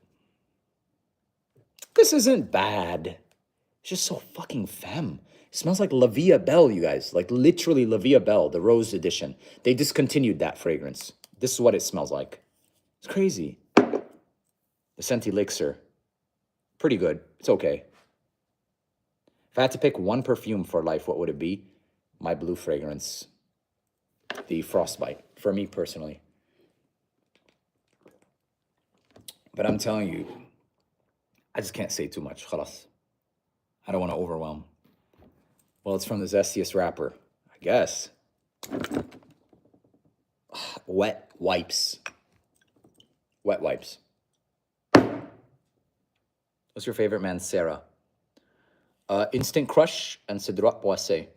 This isn't bad. It's just so fucking femme. It smells like La Vie Belle, you guys. Like literally La Vie Belle, the Rose Edition. They discontinued that fragrance. This is what it smells like. It's crazy. The Scent Elixir. Pretty good. It's okay. If I had to pick one perfume for life, what would it be? My blue fragrance. The Frostbite. For me personally. But I'm telling you, I just can't say too much. Khalas. I don't want to overwhelm. Well, it's from the Zestiest Rapper, I guess. Wet wipes. Wet wipes. What's your favorite man, Sarah? Instant Crush and Cedrat Boissé.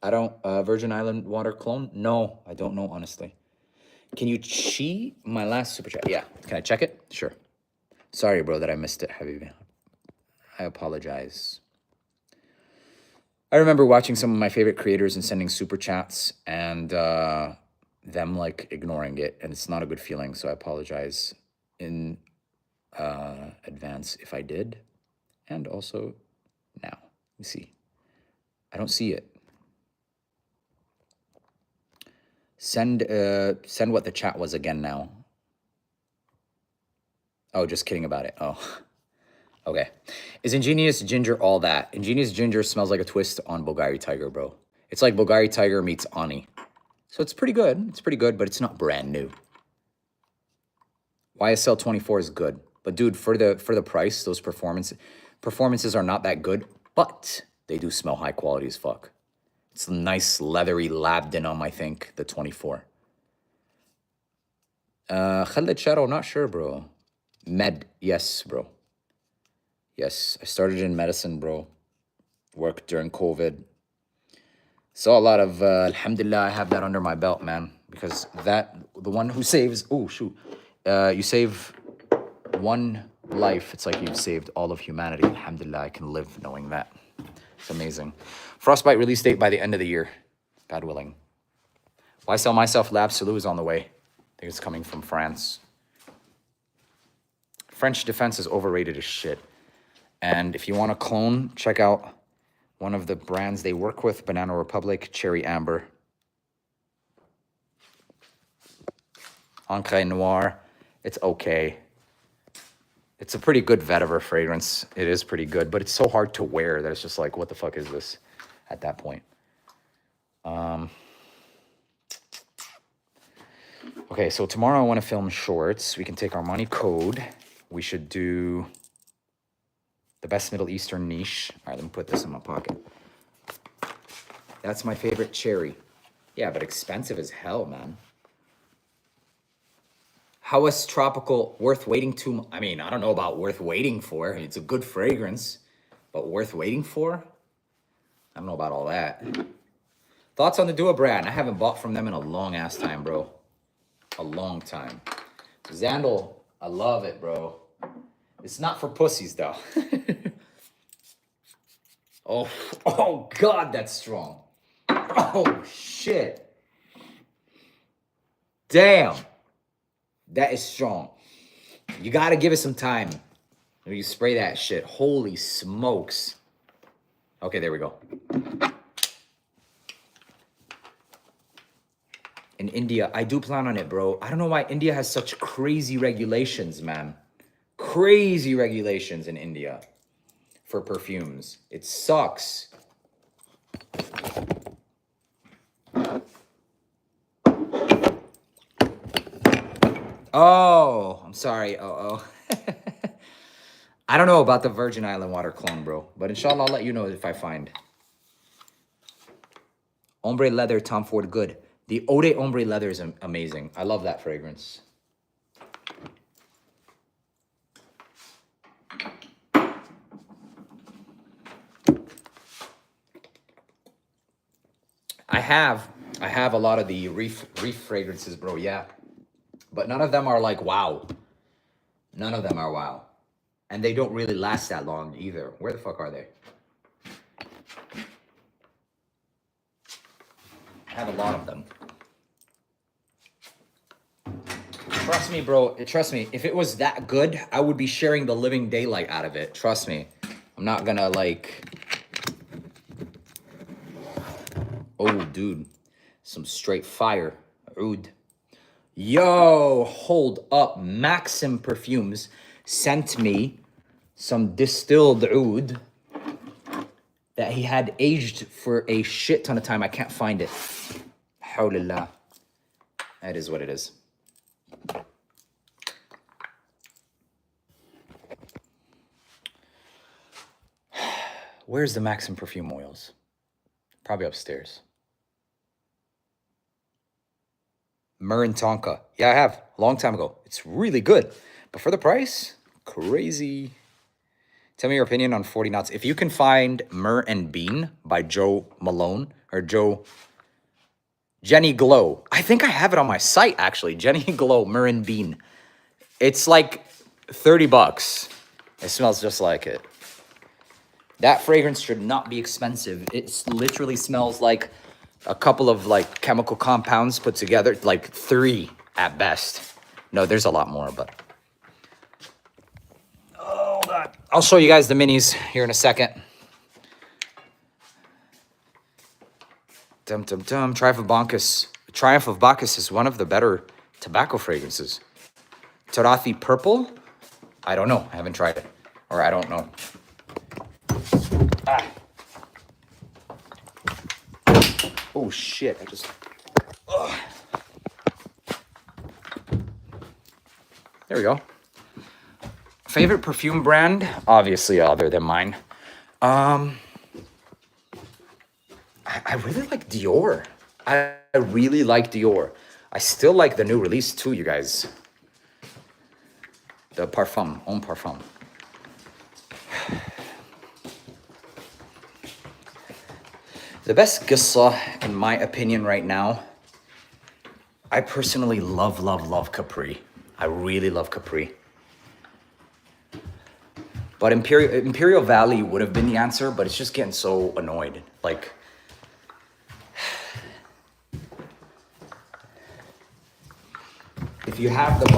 I don't, Virgin Island water cologne? No, I don't know, honestly. Can you cheat my last super chat? Yeah, can I check it? Sure. Sorry, bro, that I missed it, Habibi. I apologize. I remember watching some of my favorite creators and sending super chats and them like ignoring it, and it's not a good feeling. So I apologize in advance if I did, and also now. Let me see. I don't see it. Send what the chat was again now. Oh, just kidding about it. Oh, okay. Is Ingenious Ginger all that? Ingenious Ginger smells like a twist on Bulgari Tiger, bro. It's like Bulgari Tiger meets Ani. So it's pretty good. It's pretty good, but it's not brand new. YSL 24 is good. But dude, for the price, those performances are not that good, but they do smell high quality as fuck. It's a nice leathery labdanum, I think, the 24. Khaled Shadow, not sure, bro. Med, yes, bro. Yes, I started in medicine, bro. Worked during COVID. Saw a lot of, alhamdulillah, I have that under my belt, man. Because the one who saves, oh, shoot. You save one life, it's like you've saved all of humanity. Alhamdulillah, I can live knowing that. It's amazing. Frostbite release date by the end of the year. God willing. Why Sell Myself Lab Salou is on the way. I think it's coming from France. French defense is overrated as shit. And if you want a clone, check out one of the brands they work with, Banana Republic, Cherry Amber. Encre Noir, it's okay. It's a pretty good vetiver fragrance. It is pretty good, but it's so hard to wear that it's just like, what the fuck is this at that point? Okay, so tomorrow I want to film shorts. We can take our money code. We should do the best Middle Eastern niche. All right, let me put this in my pocket. That's my favorite cherry. Yeah, but expensive as hell, man. How is Tropical worth waiting to? I mean, I don't know about worth waiting for. It's a good fragrance, but worth waiting for? I don't know about all that. Thoughts on the Dua brand? I haven't bought from them in a long ass time, bro. A long time. Xandal, I love it, bro. It's not for pussies, though. Oh, God, that's strong. Oh, shit. Damn. That is strong. You got to give it some time. When you spray that shit. Holy smokes. Okay, there we go. In India, I do plan on it, bro. I don't know why India has such crazy regulations, man. Crazy regulations in India for perfumes. It sucks. Oh, I'm sorry. I don't know about the Virgin Island water clone, bro. But inshallah, I'll let you know if I find. Ombre leather, Tom Ford, good. The Ode Ombre leather is amazing. I love that fragrance. I have a lot of the reef fragrances, bro, yeah. But none of them are like, wow. None of them are wow. And they don't really last that long either. Where the fuck are they? I have a lot of them. Trust me, bro. Trust me. If it was that good, I would be sharing the living daylight out of it. Trust me. I'm not gonna like... Oh, dude. Some straight fire. Oud. Yo, hold up. Maxim Perfumes sent me some distilled oud that he had aged for a shit ton of time. I can't find it. Hawlillah. That is what it is. Where's the Maxim perfume oils? Probably upstairs. Myrrh and Tonka. Yeah, I have. A long time ago. It's really good. But for the price, crazy. Tell me your opinion on 40 Knots. If you can find Myrrh and Bean by Joe Malone or Jenny Glow. I think I have it on my site, actually. Jenny Glow, Myrrh and Bean. It's like $30. It smells just like it. That fragrance should not be expensive. It literally smells like a couple of like chemical compounds put together, like 3 at best. No, there's a lot more, but. Oh God. I'll show you guys the minis here in a second. Dum dum dum. Triumph of Bacchus is one of the better tobacco fragrances. Tarathi Purple? I don't know. I haven't tried it. Or I don't know. Ah. Oh shit. I just... Ugh. There we go. Favorite perfume brand? Obviously other than mine. I really like Dior. I really like Dior. I still like the new release too, you guys. The Parfum, Homme Parfum. The best qissa, in my opinion right now, I personally love Capri. I really love Capri. But Imperial Valley would have been the answer, but it's just getting so annoyed. Like, if you have the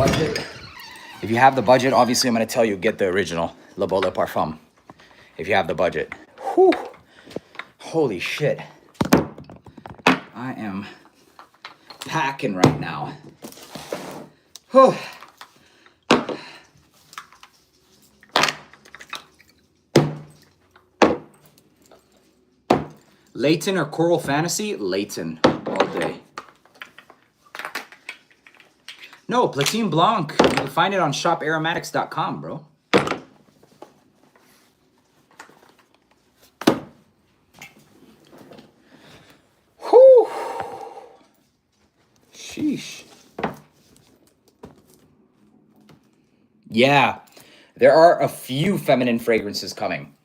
budget, obviously I'm gonna tell you, get the original, Le Beau Parfum. If you have the budget. Whew. Holy shit. I am packing right now. Whew. Layton or Coral Fantasy? Layton all day. No, Platine Blanc. You can find it on shoparomatics.com, bro. Whew. Sheesh. Yeah, there are a few feminine fragrances coming.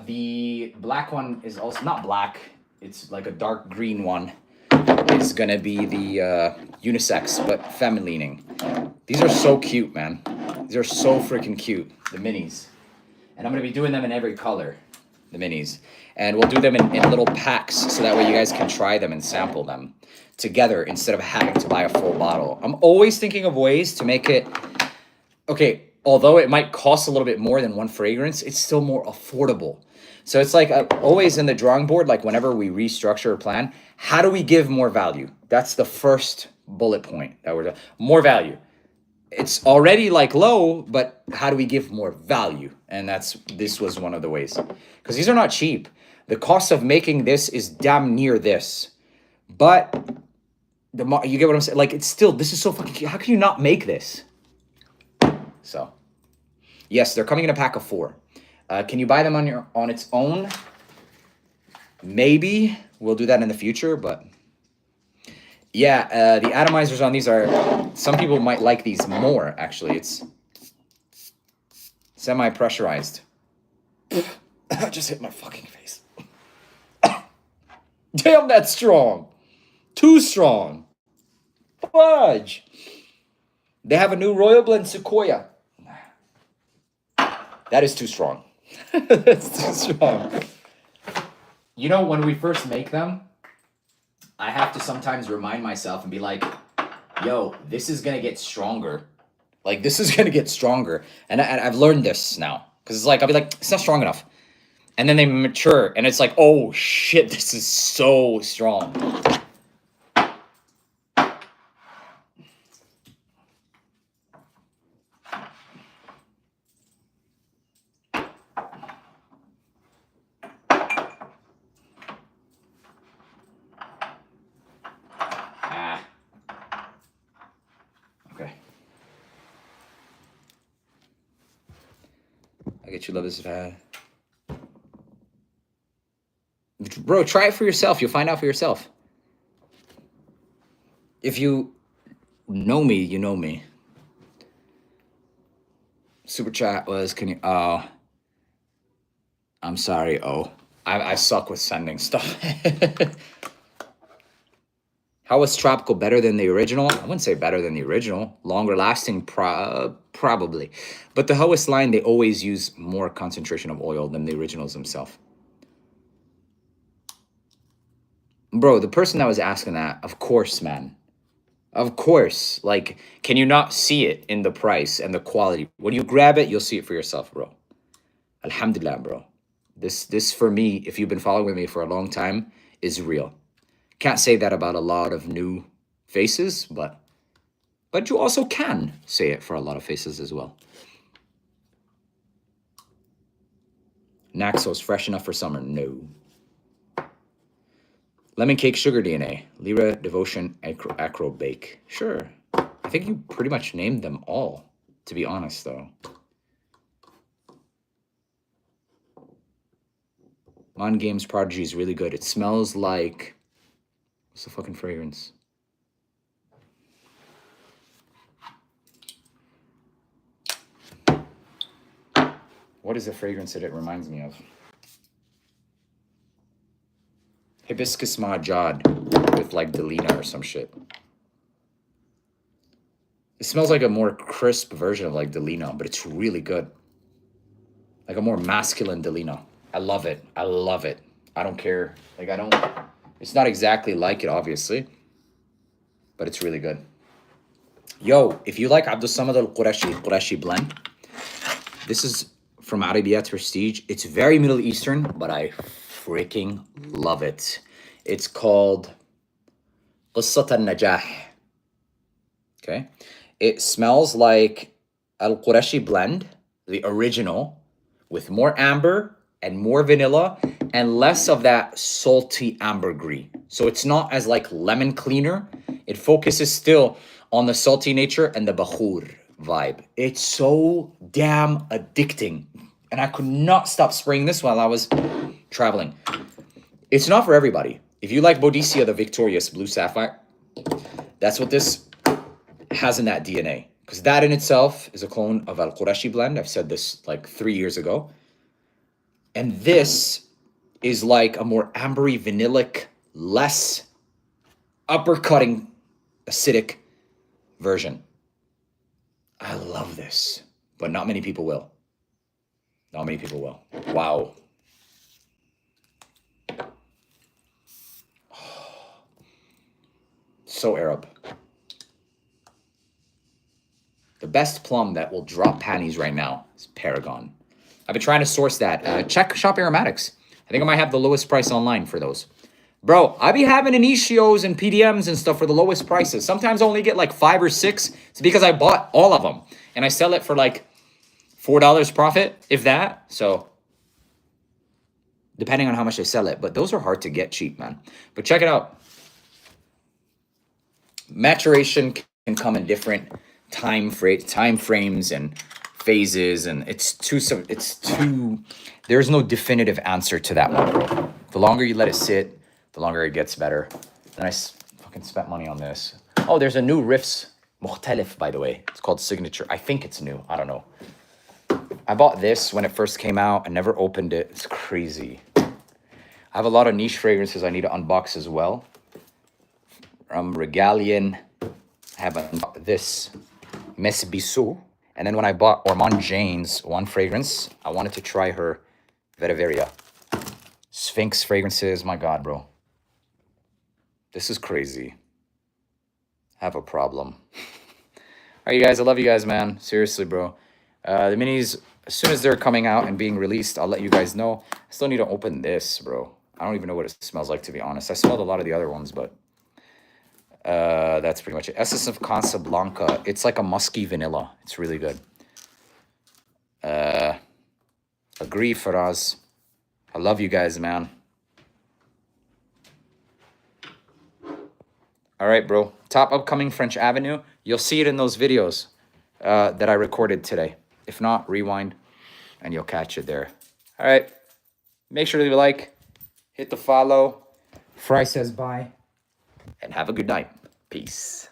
The black one is also not black. It's like a dark green one. It's gonna be the unisex, but feminine. These are so cute, man. These are so freaking cute, the minis. And I'm gonna be doing them in every color, the minis. And we'll do them in little packs, so that way you guys can try them and sample them together instead of having to buy a full bottle. I'm always thinking of ways to make it, okay, although it might cost a little bit more than one fragrance, it's still more affordable. So it's like always in the drawing board, like whenever we restructure a plan, how do we give more value? That's the first bullet point that we're doing. More value. It's already like low, but how do we give more value? And this was one of the ways. Because these are not cheap. The cost of making this is damn near this. But you get what I'm saying? Like, it's still, this is so fucking cute. How can you not make this? So, yes, they're coming in a pack of 4. Can you buy them on its own? Maybe we'll do that in the future, but yeah, the atomizers on these are, some people might like these more, actually. It's semi-pressurized. I just hit my fucking face. Damn, that's strong. Too strong. Fudge. They have a new Royal Blend Sequoia. That is too strong. That's too strong. You know, when we first make them, I have to sometimes remind myself and be like, yo, this is going to get stronger. Like, this is going to get stronger. And I've learned this now. Because it's like, I'll be like, it's not strong enough. And then they mature. And it's like, oh, shit, this is so strong. I get you love this bad. Bro, try it for yourself. You'll find out for yourself. If you know me, you know me. Super chat was, can you, oh. I'm sorry, oh. I suck with sending stuff. How is Tropical better than the original? I wouldn't say better than the original. Longer lasting, probably. But the Hawas line, they always use more concentration of oil than the originals themselves. Bro, the person that was asking that, of course, man. Of course. Like, can you not see it in the price and the quality? When you grab it, you'll see it for yourself, bro. Alhamdulillah, bro. This for me, if you've been following me for a long time, is real. Can't say that about a lot of new faces, but you also can say it for a lot of faces as well. Naxos fresh enough for summer? No. Lemon cake, sugar DNA, Lyra, devotion, acro bake. Sure. I think you pretty much named them all, to be honest, though. Mon Games Prodigy is really good. It smells like... What's the fucking fragrance? What is the fragrance that it reminds me of? Hibiscus Mahjad with like Delina or some shit. It smells like a more crisp version of like Delina, but it's really good. Like a more masculine Delina. I love it. I love it. I don't care. Like I don't... It's not exactly like it, obviously. But it's really good. Yo, if you like Abdul Samad al-Qurashi blend, this is from Arabiyat Prestige. It's very Middle Eastern, but I freaking love it. It's called Qissat al-Najah. Okay. It smells like al-Qurashi blend, the original, with more amber and more vanilla and less of that salty ambergris. So it's not as like lemon cleaner. It focuses still on the salty nature and the bakhur vibe. It's so damn addicting. And I could not stop spraying this while I was traveling. It's not for everybody. If you like Boadicea, the Victorious Blue Sapphire, that's what this has in that DNA. Because that in itself is a clone of Al-Qurashi blend. I've said this like 3 years ago. And this is like a more ambery, vanillic, less uppercutting, acidic version. I love this, but not many people will. Not many people will. Wow. So Arab. The best plum that will drop panties right now is Paragon. I've been trying to source that. Shop AROMATIX. I think I might have the lowest price online for those. Bro, I be having initios and PDMs and stuff for the lowest prices. Sometimes I only get like 5 or 6. It's because I bought all of them. And I sell it for like $4 profit, if that. So, depending on how much I sell it. But those are hard to get cheap, man. But check it out. Maturation can come in different time frames and phases, and it's too there's no definitive answer to that one, bro. The longer you let it sit, the longer it gets better. Then I fucking spent money on this. Oh, there's a new Riffs Mukhtalif, by the way. It's called Signature. I think it's new. I don't know. I bought this when it first came out. I never opened it. It's crazy. I have a lot of niche fragrances I need to unbox as well. Regalian. I have this Mes Bissou. And then when I bought Ormond Jane's one fragrance, I wanted to try her Vetiveria. Sphinx fragrances. My God, bro. This is crazy. I have a problem. All right, you guys. I love you guys, man. Seriously, bro. The minis, as soon as they're coming out and being released, I'll let you guys know. I still need to open this, bro. I don't even know what it smells like, to be honest. I smelled a lot of the other ones, but that's pretty much it. Essence of Casablanca. It's like a musky vanilla. It's really good. Agree, Faraz. I love you guys, man. All right, bro. Top upcoming French Avenue. You'll see it in those videos that I recorded today. If not, rewind, and you'll catch it there. All right. Make sure to leave a like. Hit the follow. Fry says bye. And have a good night. Peace.